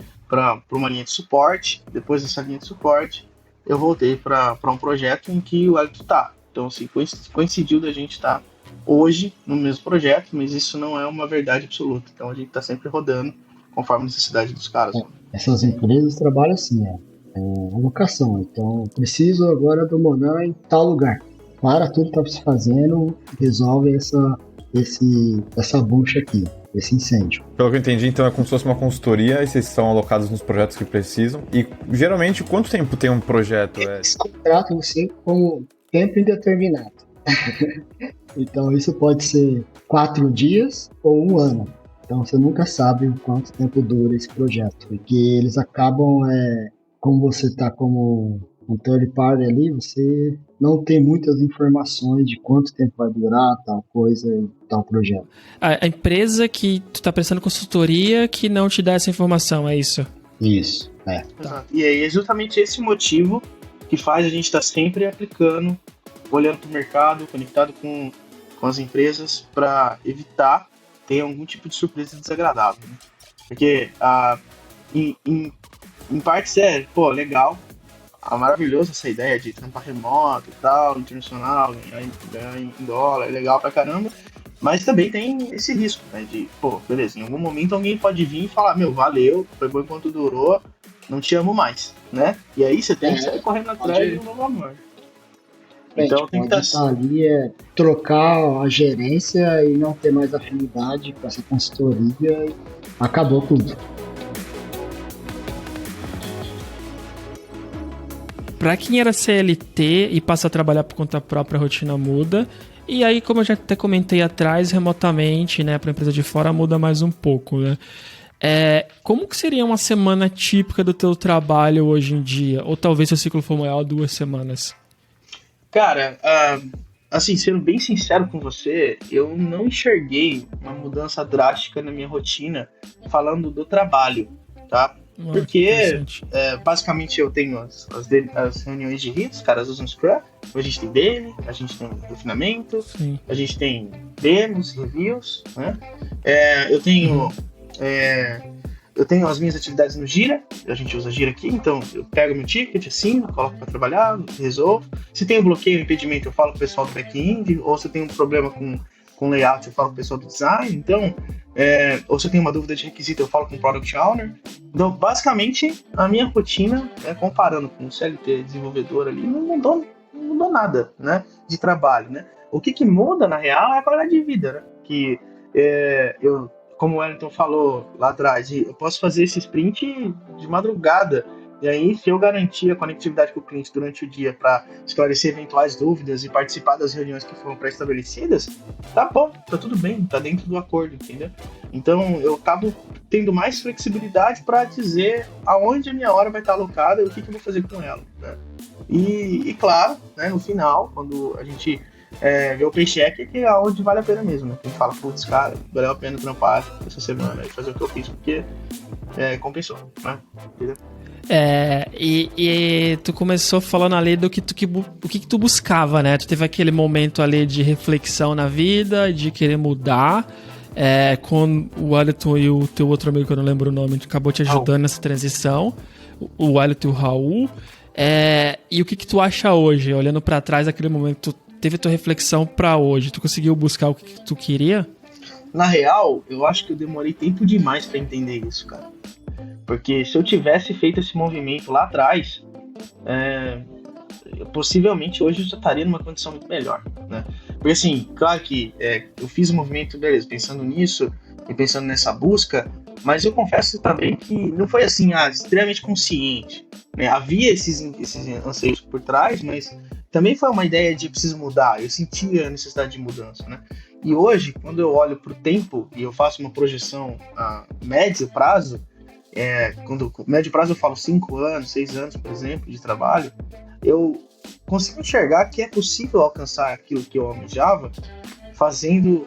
E: uma linha de suporte. Depois dessa linha de suporte, eu voltei para um projeto em que o Elton tá. Então, assim, coincidiu da gente estar hoje no mesmo projeto, mas isso não é uma verdade absoluta. Então, a gente está sempre rodando conforme a necessidade dos caras.
D: Essas empresas trabalham assim, alocação. Então, preciso agora do Monan em tal lugar. Para tudo que está se fazendo, resolve essa bucha aqui, esse incêndio.
C: Pelo que eu entendi, então é como se fosse uma consultoria e vocês são alocados nos projetos que precisam. E geralmente, quanto tempo tem um projeto?
D: Eles contratam você como tempo indeterminado. Então isso pode ser 4 dias ou 1 ano. Então você nunca sabe o quanto tempo dura esse projeto. Porque eles acabam, como você está como um third party ali, você não tem muitas informações de quanto tempo vai durar tal coisa, tal projeto.
A: A empresa que tu tá prestando consultoria que não te dá essa informação, é isso?
D: Isso,
E: Exato. E aí é justamente esse motivo que faz a gente estar sempre aplicando, olhando para o mercado, conectado com as empresas, para evitar ter algum tipo de surpresa desagradável. Né? Porque em partes legal, maravilhoso essa ideia de trampar remoto e tal, internacional, ganhar em dólar, é legal pra caramba, mas também tem esse risco, né, de, beleza, em algum momento alguém pode vir e falar, valeu, foi bom enquanto durou, não te amo mais, né? E aí você tem que sair correndo atrás de um novo amor. Então tem que estar
D: ali, trocar a gerência e não ter mais afinidade com essa consultoria e acabou tudo.
A: Para quem era CLT e passa a trabalhar por conta própria, a rotina muda. E aí, como eu já até comentei atrás, remotamente, né, para a empresa de fora muda mais um pouco, né? Como que seria uma semana típica do teu trabalho hoje em dia? Ou talvez se o ciclo for maior, 2 semanas?
E: Cara, assim, sendo bem sincero com você, eu não enxerguei uma mudança drástica na minha rotina falando do trabalho, tá? Porque, basicamente, eu tenho as reuniões de hits, os caras usam Scrum, a gente tem daily, a gente tem refinamento, sim, a gente tem demos, reviews, né? Eu tenho as minhas atividades no Gira, a gente usa Gira aqui, então eu pego meu ticket, assino, coloco para trabalhar, resolvo. Se tem um bloqueio, um impedimento, eu falo com o pessoal do back-end, ou se tem um problema com layout, eu falo com o pessoal do design, então, ou se eu tenho uma dúvida de requisito, eu falo com o Product Owner. Então, basicamente, a minha rotina, comparando com o CLT desenvolvedor ali, não mudou nada, né, de trabalho, né. O que muda, na real, é a qualidade de vida, né, que como o Wellington falou lá atrás, eu posso fazer esse sprint de madrugada. E aí, se eu garantir a conectividade com o cliente durante o dia para esclarecer eventuais dúvidas e participar das reuniões que foram pré-estabelecidas, tá bom, tá tudo bem, tá dentro do acordo, entendeu? Então, eu acabo tendo mais flexibilidade para dizer aonde a minha hora vai estar alocada e o que eu vou fazer com ela, né? E claro, né, no final, quando a gente ver o paycheck, que é onde vale a pena mesmo, né? A gente fala, putz, cara, valeu a pena trampar essa semana e fazer o que eu fiz, porque compensou, né? Entendeu?
A: E tu começou falando ali do que tu buscava, né? Tu teve aquele momento ali de reflexão na vida, de querer mudar, com o Wellington e o teu outro amigo, que eu não lembro o nome, que acabou te ajudando nessa transição, o Wellington e o Raul. E o que tu acha hoje, olhando pra trás daquele momento, tu teve tua reflexão pra hoje, tu conseguiu buscar o que tu queria?
E: Na real, eu acho que eu demorei tempo demais pra entender isso, cara. Porque se eu tivesse feito esse movimento lá atrás, possivelmente hoje eu já estaria numa condição muito melhor, né? Porque assim, claro que eu fiz o movimento, beleza, pensando nisso e pensando nessa busca, mas eu confesso também que não foi assim, extremamente consciente, né? Havia esses anseios por trás, mas também foi uma ideia de preciso mudar, eu sentia a necessidade de mudança, né? E hoje, quando eu olho para o tempo e eu faço uma projeção a médio prazo, quando médio prazo eu falo 5 anos, 6 anos, por exemplo, de trabalho, eu consigo enxergar que é possível alcançar aquilo que eu almejava fazendo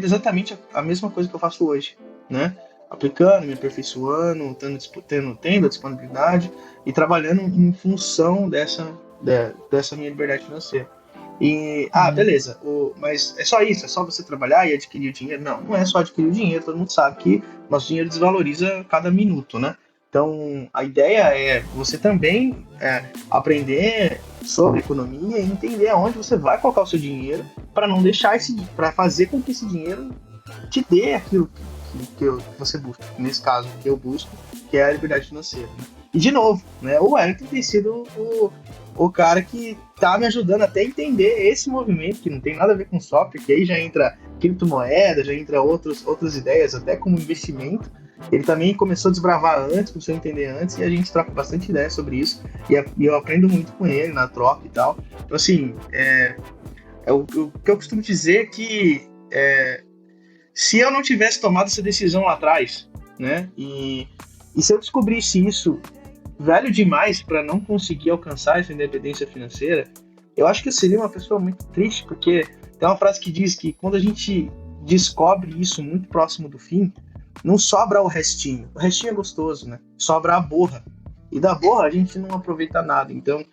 E: exatamente a mesma coisa que eu faço hoje, né? Aplicando, me aperfeiçoando, tendo a disponibilidade e trabalhando em função dessa minha liberdade financeira. E, beleza, mas é só isso? É só você trabalhar e adquirir o dinheiro? Não é só adquirir o dinheiro, todo mundo sabe que nosso dinheiro desvaloriza cada minuto, né? Então, a ideia é você também aprender sobre economia e entender aonde você vai colocar o seu dinheiro para não deixar para fazer com que esse dinheiro te dê aquilo que você busca. Nesse caso, que eu busco, que é a liberdade financeira, né? E, de novo, né, o Wellington tem sido o cara que tá me ajudando até a entender esse movimento, que não tem nada a ver com software, que aí já entra criptomoeda, já entra outras ideias, até como investimento. Ele também começou a desbravar antes, começou a entender antes, e a gente troca bastante ideia sobre isso, e eu aprendo muito com ele na troca e tal. Então, assim, o que eu costumo dizer é que se eu não tivesse tomado essa decisão lá atrás, né, e se eu descobrisse isso velho demais para não conseguir alcançar essa independência financeira, eu acho que eu seria uma pessoa muito triste, porque tem uma frase que diz que quando a gente descobre isso muito próximo do fim, não sobra o restinho. O restinho é gostoso, né? Sobra a borra. E da borra a gente não aproveita nada. Então,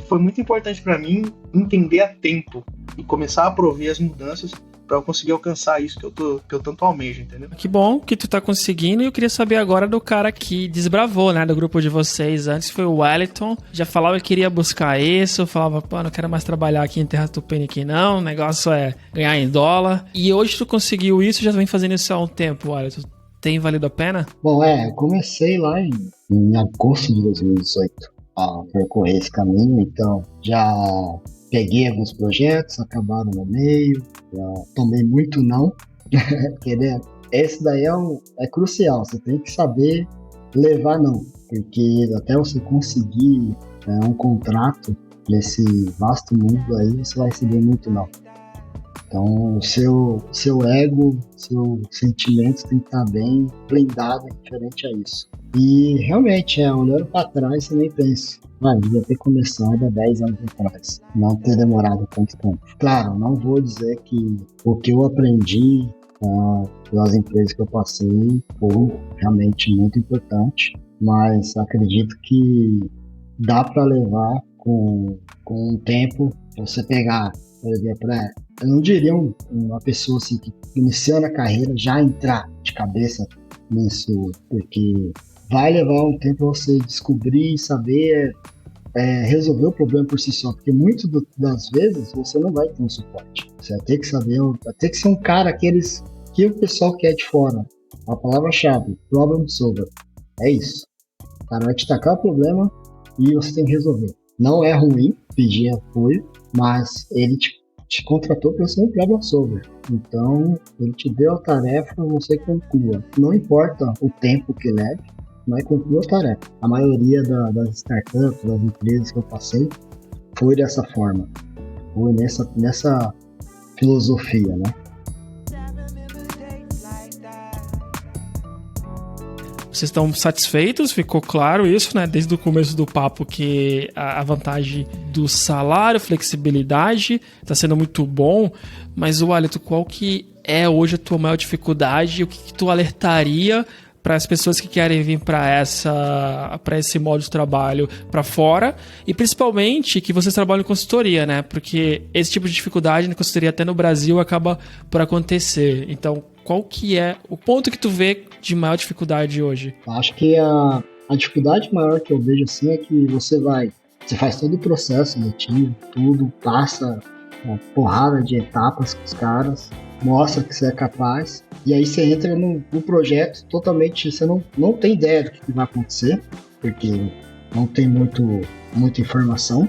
E: foi muito importante para mim entender a tempo e começar a prover as mudanças para eu conseguir alcançar isso que eu tanto almejo, entendeu?
A: Que bom que tu tá conseguindo, e eu queria saber agora do cara que desbravou, né, do grupo de vocês. Antes foi o Wellington, já falava que queria buscar isso, falava, pô, não quero mais trabalhar aqui em Terra Tupiniquim não, o negócio é ganhar em dólar. E hoje tu conseguiu isso, já vem fazendo isso há um tempo, Wellington. Tem valido a pena?
D: Bom, eu comecei lá em agosto de 2018 a percorrer esse caminho, então já peguei alguns projetos, acabaram no meio, já tomei muito não, porque esse daí é crucial, você tem que saber levar não, porque até você conseguir um contrato nesse vasto mundo aí, você vai receber muito não. Então o seu ego, seus sentimentos tem que estar bem blindado referente a isso. E realmente, olhando para trás, você nem pensa, devia ter começado há 10 anos atrás, não ter demorado tanto tempo. Claro, não vou dizer que o que eu aprendi pelas empresas que eu passei foi realmente muito importante, mas acredito que dá para levar com o tempo, você pegar, por exemplo, eu não diria uma pessoa assim, que iniciando a carreira já entrar de cabeça nisso, porque vai levar um tempo para você descobrir e saber resolver o problema por si só, porque muitas das vezes você não vai ter um suporte. Você vai ter que saber, vai ter que ser um cara aqueles que o pessoal quer de fora. A palavra-chave, problem solver. É isso. O cara vai te tacar o problema e você tem que resolver. Não é ruim pedir apoio, mas ele te contratou para ser um problem solver. Então, ele te deu a tarefa, você conclua. Não importa o tempo que leve, mas conclua a tarefa. A maioria das startups, das empresas que eu passei, foi dessa forma. Foi nessa filosofia, né?
A: Vocês estão satisfeitos? Ficou claro isso, né? Desde o começo do papo que a vantagem do salário, flexibilidade, está sendo muito bom. Mas, Wellington, qual que é hoje a tua maior dificuldade? O que tu alertaria para as pessoas que querem vir para esse modo de trabalho para fora? E principalmente que vocês trabalham em consultoria, né? Porque esse tipo de dificuldade na consultoria até no Brasil acaba por acontecer. Então, qual que é o ponto que tu vê de maior dificuldade hoje?
D: Acho que a dificuldade maior que eu vejo assim é que você faz todo o processo seletivo, tudo, passa uma porrada de etapas com os caras, mostra que você é capaz, e aí você entra no projeto totalmente, você não tem ideia do que vai acontecer, porque não tem muita informação.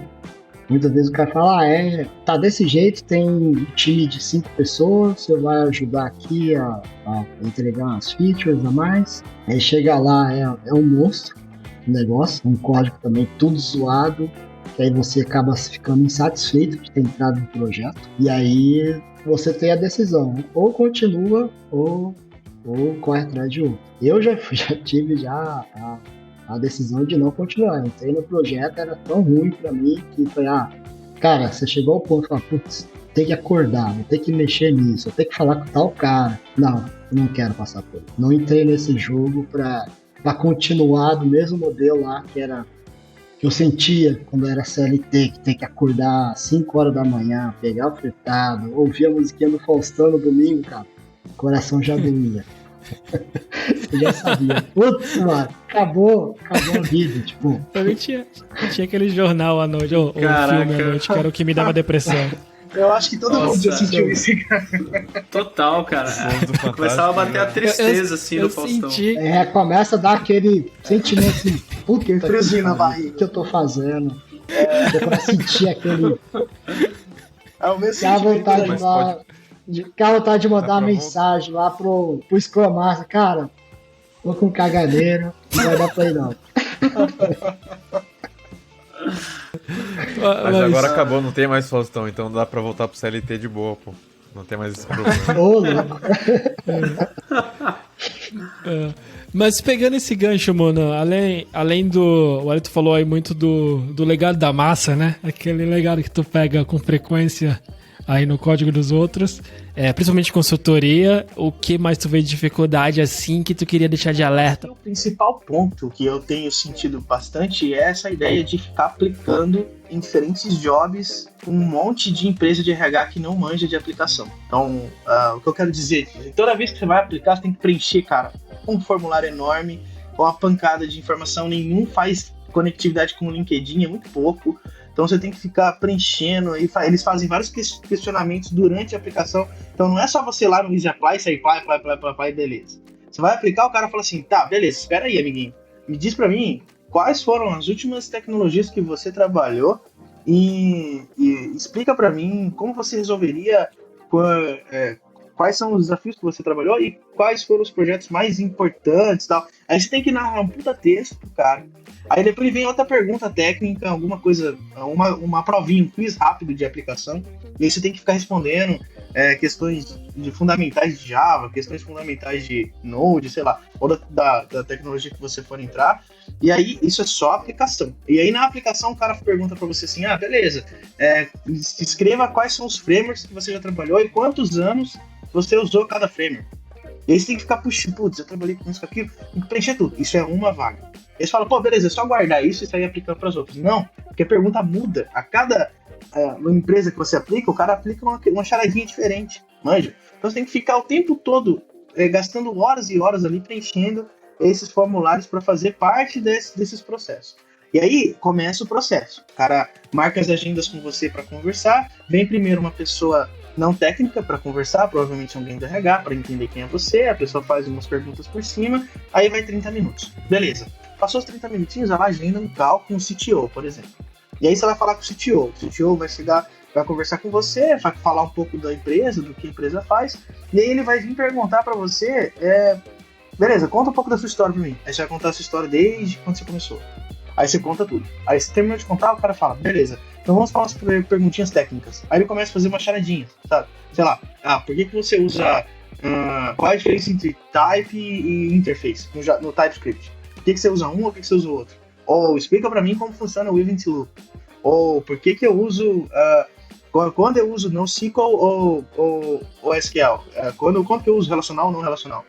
D: Muitas vezes o cara fala, tá desse jeito, tem um time de 5 pessoas, você vai ajudar aqui a entregar umas features a mais. Aí chega lá, é um monstro o negócio, um código também tudo zoado, que aí você acaba ficando insatisfeito de ter entrado no projeto. E aí você tem a decisão, ou continua ou corre atrás de outro. Eu já tive a decisão de não continuar. Entrei no projeto, era tão ruim pra mim que foi, cara, você chegou ao ponto de falar, putz, tem que acordar, vou ter que mexer nisso, vou ter que falar com tal cara. Não quero passar por isso. Não entrei nesse jogo pra continuar do mesmo modelo lá que eu sentia quando era CLT, que tem que acordar às 5 horas da manhã, pegar o fretado, ouvir a musiquinha do Faustão no domingo, cara, o coração já doía. Eu já sabia. Putz, mano, acabou a vida, tipo.
A: Também tinha aquele jornal à noite, ou filme à noite, que era o que me dava depressão.
E: Eu acho que todo mundo já sentiu isso, cara.
B: Total, cara. Começava a bater a tristeza, assim, do Faustão.
D: Começa a dar aquele sentimento assim, puta, friozinho na barriga, o que eu tô fazendo? Eu começo a sentir aquele...
E: É o mesmo
D: sentimento. Fica à vontade de mandar uma mensagem lá pro Scrum Master, cara, tô com caganeira, não vai dar pra ir não.
C: Mas agora acabou, não tem mais Faustão, então dá pra voltar pro CLT de boa, pô. Não tem mais esse problema.
D: Ô, louco.
A: Mas pegando esse gancho, mano, além do... O Elton falou aí muito do legado da massa, né? Aquele legado que tu pega com frequência aí no código dos outros, principalmente consultoria. O que mais tu vê de dificuldade assim que tu queria deixar de alerta?
E: O principal ponto que eu tenho sentido bastante é essa ideia de ficar aplicando em diferentes jobs um monte de empresa de RH que não manja de aplicação. Então, o que eu quero dizer, toda vez que você vai aplicar, você tem que preencher, cara, um formulário enorme, com uma pancada de informação, nenhum faz conectividade com o LinkedIn, é muito pouco. Então você tem que ficar preenchendo, e eles fazem vários questionamentos durante a aplicação. Então não é só você ir lá no Easy Apply, sair apply, beleza. Você vai aplicar, o cara fala assim, tá, beleza, espera aí, amiguinho. Me diz pra mim quais foram as últimas tecnologias que você trabalhou e explica pra mim como você resolveria, quais são os desafios que você trabalhou e quais foram os projetos mais importantes e tal. Aí você tem que narrar um puta texto pro cara. Aí depois vem outra pergunta técnica, alguma coisa, uma provinha, um quiz rápido de aplicação. E aí você tem que ficar respondendo questões fundamentais de Java, questões fundamentais de Node, sei lá, ou da tecnologia que você for entrar. E aí isso é só aplicação. E aí na aplicação o cara pergunta pra você assim, beleza, escreva quais são os frameworks que você já trabalhou e quantos anos você usou cada framework. E aí você tem que ficar puxando, putz, eu trabalhei com isso, com aquilo, tem que preencher tudo. Isso é uma vaga. Eles falam, pô, beleza, é só guardar isso e sair aplicando para as outras. Não, porque a pergunta muda. A cada empresa que você aplica, o cara aplica uma charadinha diferente, manja? Então você tem que ficar o tempo todo gastando horas e horas ali preenchendo esses formulários para fazer parte desses processos. E aí começa o processo. O cara marca as agendas com você para conversar, vem primeiro uma pessoa não técnica para conversar, provavelmente alguém do RH, para entender quem é você, a pessoa faz umas perguntas por cima, aí vai 30 minutos. Beleza. Passou os 30 minutinhos, ela agenda um call com o CTO, por exemplo. E aí você vai falar com o CTO. O CTO vai conversar com você, vai falar um pouco da empresa, do que a empresa faz, e aí ele vai vir perguntar para você, beleza, conta um pouco da sua história para mim. Aí você vai contar a sua história desde quando você começou. Aí você conta tudo. Aí você terminou de contar, o cara fala, beleza, então vamos para umas perguntinhas técnicas. Aí ele começa a fazer uma charadinha, sabe? Sei lá, por que você usa... qual é a diferença entre type e interface no TypeScript? Por que você usa um ou por que você usa o outro? Ou explica pra mim como funciona o event loop. Ou por que eu uso... quando eu uso NoSQL ou SQL. Quando que eu uso relacional ou não relacional.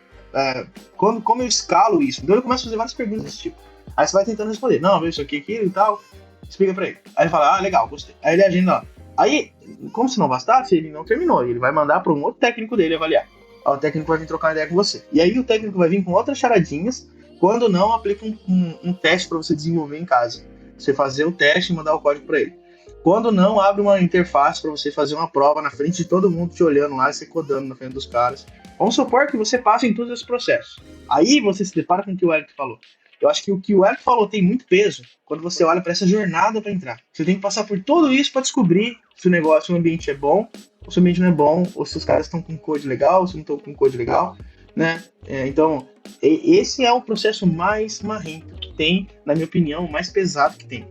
E: Como eu escalo isso. Então ele começa a fazer várias perguntas desse tipo. Aí você vai tentando responder. Não, isso aqui e tal. Explica pra ele. Aí ele fala, legal, gostei. Aí ele agenda lá. Aí, como se não bastasse, ele não terminou. Ele vai mandar para um outro técnico dele avaliar. O técnico vai vir trocar uma ideia com você. E aí o técnico vai vir com outras charadinhas. Quando não, aplica um teste para você desenvolver em casa. Você fazer o teste e mandar o código para ele. Quando não, abre uma interface para você fazer uma prova na frente de todo mundo te olhando lá e você codando na frente dos caras. Vamos supor que você passe em todos esses processos. Aí você se depara com o que o Eric falou. Eu acho que o que o Eric falou tem muito peso quando você olha para essa jornada para entrar. Você tem que passar por tudo isso para descobrir se o ambiente é bom, ou se o ambiente não é bom, ou se os caras estão com code legal, ou se não estão com code legal, né? Então, esse é o processo mais marrento que tem, na minha opinião, o mais pesado que tem.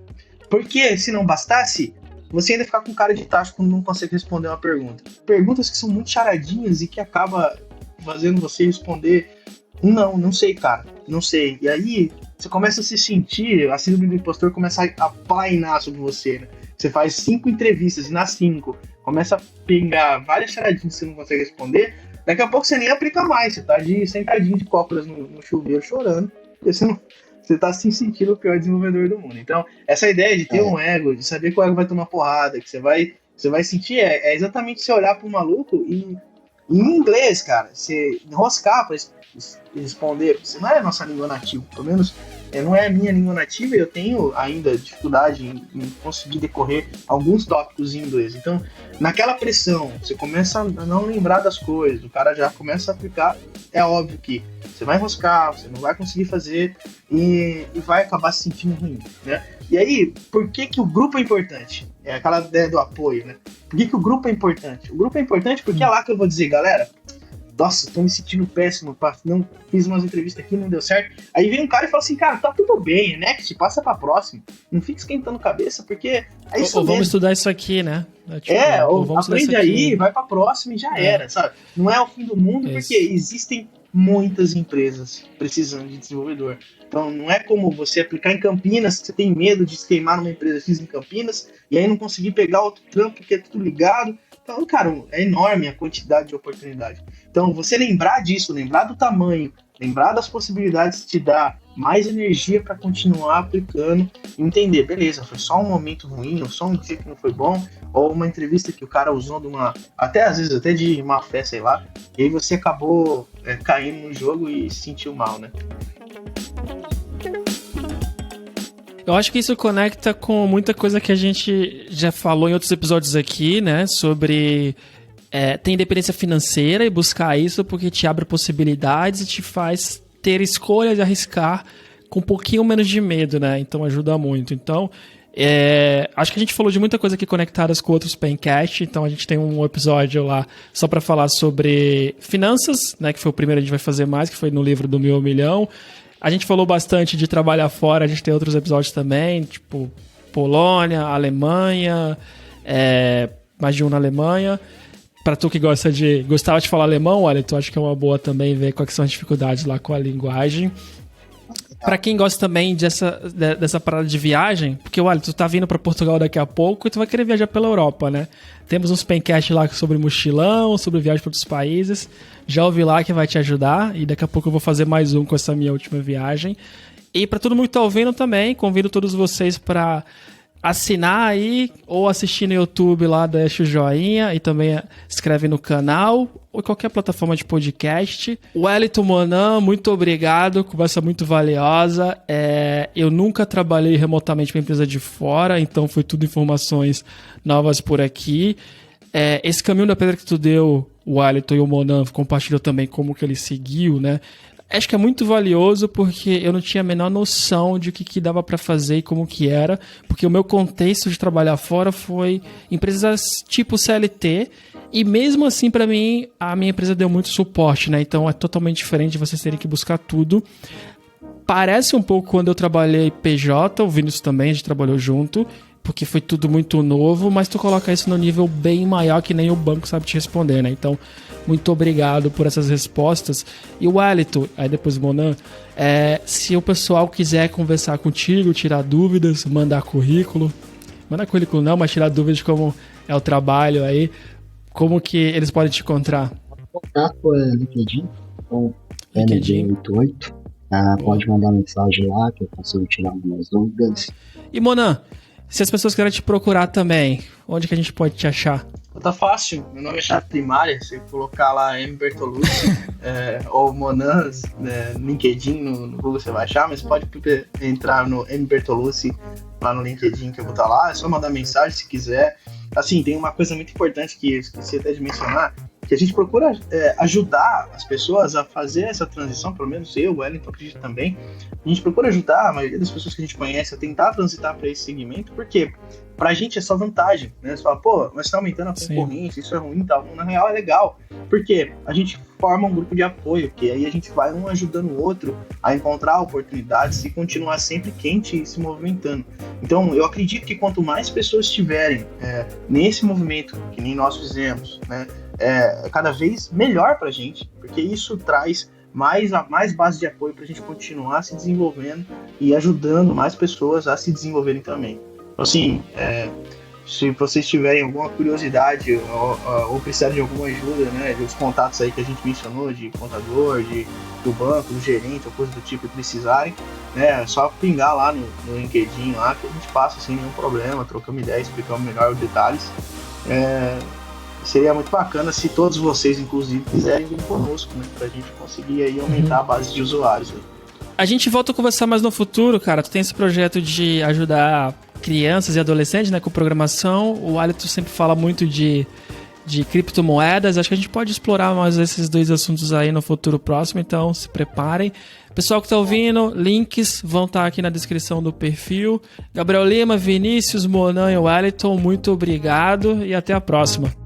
E: Porque, se não bastasse, você ainda ficar com cara de tacho quando não consegue responder uma pergunta. Perguntas que são muito charadinhas e que acaba fazendo você responder não sei, cara, não sei. E aí, você começa a se sentir, a síndrome do impostor começa a plainar sobre você, né? Você faz 5 entrevistas e nas 5 começa a pegar várias charadinhas que você não consegue responder, daqui a pouco você nem aplica mais, você tá sentadinho de cócoras no chuveiro chorando, porque você tá se sentindo o pior desenvolvedor do mundo. Então, essa ideia de ter um ego, de saber que o ego vai tomar porrada, que você vai sentir, é exatamente você olhar pro maluco e em inglês, cara, você enroscar pra responder, porque não é a nossa língua nativa, pelo menos não é a minha língua nativa, e eu tenho ainda dificuldade em conseguir decorrer alguns tópicos em inglês. Então, naquela pressão, você começa a não lembrar das coisas, o cara já começa a aplicar, é óbvio que você vai enroscar, você não vai conseguir fazer e vai acabar se sentindo ruim, né? E aí, por que o grupo é importante? É aquela ideia do apoio, né? Por que o grupo é importante? O grupo é importante porque é lá que eu vou dizer, galera, nossa, tô me sentindo péssimo, não fiz umas entrevistas aqui, não deu certo. Aí vem um cara e fala assim, cara, tá tudo bem, next, passa pra próxima. Não fica esquentando cabeça, porque é isso
A: ou
E: mesmo.
A: Vamos estudar isso aqui, né?
E: Ou aprende aí, vai pra próxima e já era, sabe? Não é o fim do mundo, porque existem muitas empresas precisando de desenvolvedor. Então, não é como você aplicar em Campinas, que você tem medo de se queimar numa empresa X em Campinas, e aí não conseguir pegar outro trampo, porque é tudo ligado. Então, cara, é enorme a quantidade de oportunidade. Então, você lembrar disso, lembrar do tamanho, lembrar das possibilidades te dá mais energia para continuar aplicando e entender, beleza, foi só um momento ruim, ou só um dia que não foi bom, ou uma entrevista que o cara usou até às vezes até de má fé, sei lá, e aí você acabou caindo no jogo e se sentiu mal, né?
A: Eu acho que isso conecta com muita coisa que a gente já falou em outros episódios aqui, né? Sobre ter independência financeira e buscar isso porque te abre possibilidades e te faz ter escolhas e arriscar com um pouquinho menos de medo, né? Então ajuda muito. Então, acho que a gente falou de muita coisa aqui conectadas com outros Pencast. Então a gente tem um episódio lá só para falar sobre finanças, né? Que foi o primeiro que a gente vai fazer mais, que foi no livro do 1.000 milhão. A gente falou bastante de trabalhar fora, a gente tem outros episódios também, tipo Polônia, Alemanha, mais de um na Alemanha. Pra tu que gostava de falar alemão, olha, tu acha que é uma boa também ver quais são as dificuldades lá com a linguagem. Pra quem gosta também dessa parada de viagem, porque, olha, tu tá vindo pra Portugal daqui a pouco e tu vai querer viajar pela Europa, né? Temos uns pencasts lá sobre mochilão, sobre viagem pra outros países. Já ouvi lá que vai te ajudar e daqui a pouco eu vou fazer mais um com essa minha última viagem. E pra todo mundo que tá ouvindo também, convido todos vocês pra assinar aí ou assistir no YouTube lá, deixa o joinha e também escreve no canal ou qualquer plataforma de podcast. Wellington Monan, muito obrigado, conversa muito valiosa. Eu nunca trabalhei remotamente para empresa de fora, então foi tudo informações novas por aqui. Esse caminho da pedra que tu deu, o Wellington e o Monan compartilhou também como que ele seguiu, né? Acho que é muito valioso porque eu não tinha a menor noção de o que dava para fazer e como que era, porque o meu contexto de trabalhar fora foi empresas tipo CLT e mesmo assim para mim a minha empresa deu muito suporte, né? Então é totalmente diferente de vocês terem que buscar tudo. Parece um pouco quando eu trabalhei PJ, o Vinícius também, a gente trabalhou junto, porque foi tudo muito novo, mas tu coloca isso no nível bem maior que nem o banco sabe te responder, né? Então, muito obrigado por essas respostas. E o Wellington, aí depois o Monan, se o pessoal quiser conversar contigo, tirar dúvidas, mandar currículo não, mas tirar dúvidas de como é o trabalho aí, como que eles podem te encontrar?
D: O contato é LinkedIn, ou ND88. Pode mandar mensagem lá que eu consigo tirar algumas dúvidas.
A: E Monan, se as pessoas querem te procurar também, onde que a gente pode te achar?
E: Tá fácil, meu nome é Chave Primária, você colocar lá M. Bertolucci ou Monan no LinkedIn, no Google você vai achar, mas pode entrar no M. Bertolucci lá no LinkedIn que eu vou estar lá, é só mandar mensagem se quiser. Assim, tem uma coisa muito importante que eu esqueci até de mencionar, que a gente procura ajudar as pessoas a fazer essa transição, pelo menos eu, o Wellington, acredito também. A gente procura ajudar a maioria das pessoas que a gente conhece a tentar transitar para esse segmento, porque pra gente é só vantagem, né? Você fala, pô, mas tá aumentando a concorrência, isso é ruim e tal. Na real é legal, porque a gente forma um grupo de apoio, que aí a gente vai um ajudando o outro a encontrar oportunidades e continuar sempre quente e se movimentando. Então, eu acredito que quanto mais pessoas estiverem nesse movimento, que nem nós fizemos, né? Cada vez melhor pra gente, porque isso traz mais base de apoio pra gente continuar se desenvolvendo e ajudando mais pessoas a se desenvolverem também. Então, assim, se vocês tiverem alguma curiosidade ou precisarem de alguma ajuda, né, dos contatos aí que a gente mencionou, de contador, do banco, do gerente, ou coisa do tipo que precisarem, né, é só pingar lá no LinkedIn lá que a gente passa sem nenhum problema, trocamos ideia, explicamos melhor os detalhes. Seria muito bacana se todos vocês, inclusive, quiserem vir conosco, né? Pra gente conseguir aí aumentar a base de usuários. Né?
A: A gente volta a conversar mais no futuro, cara. Tu tem esse projeto de ajudar crianças e adolescentes, né, com programação. O Wellington sempre fala muito de criptomoedas. Acho que a gente pode explorar mais esses dois assuntos aí no futuro próximo, então se preparem. Pessoal que tá ouvindo, links vão estar aqui na descrição do perfil. Gabriel Lima, Vinícius, Monan e Wellington, muito obrigado e até a próxima.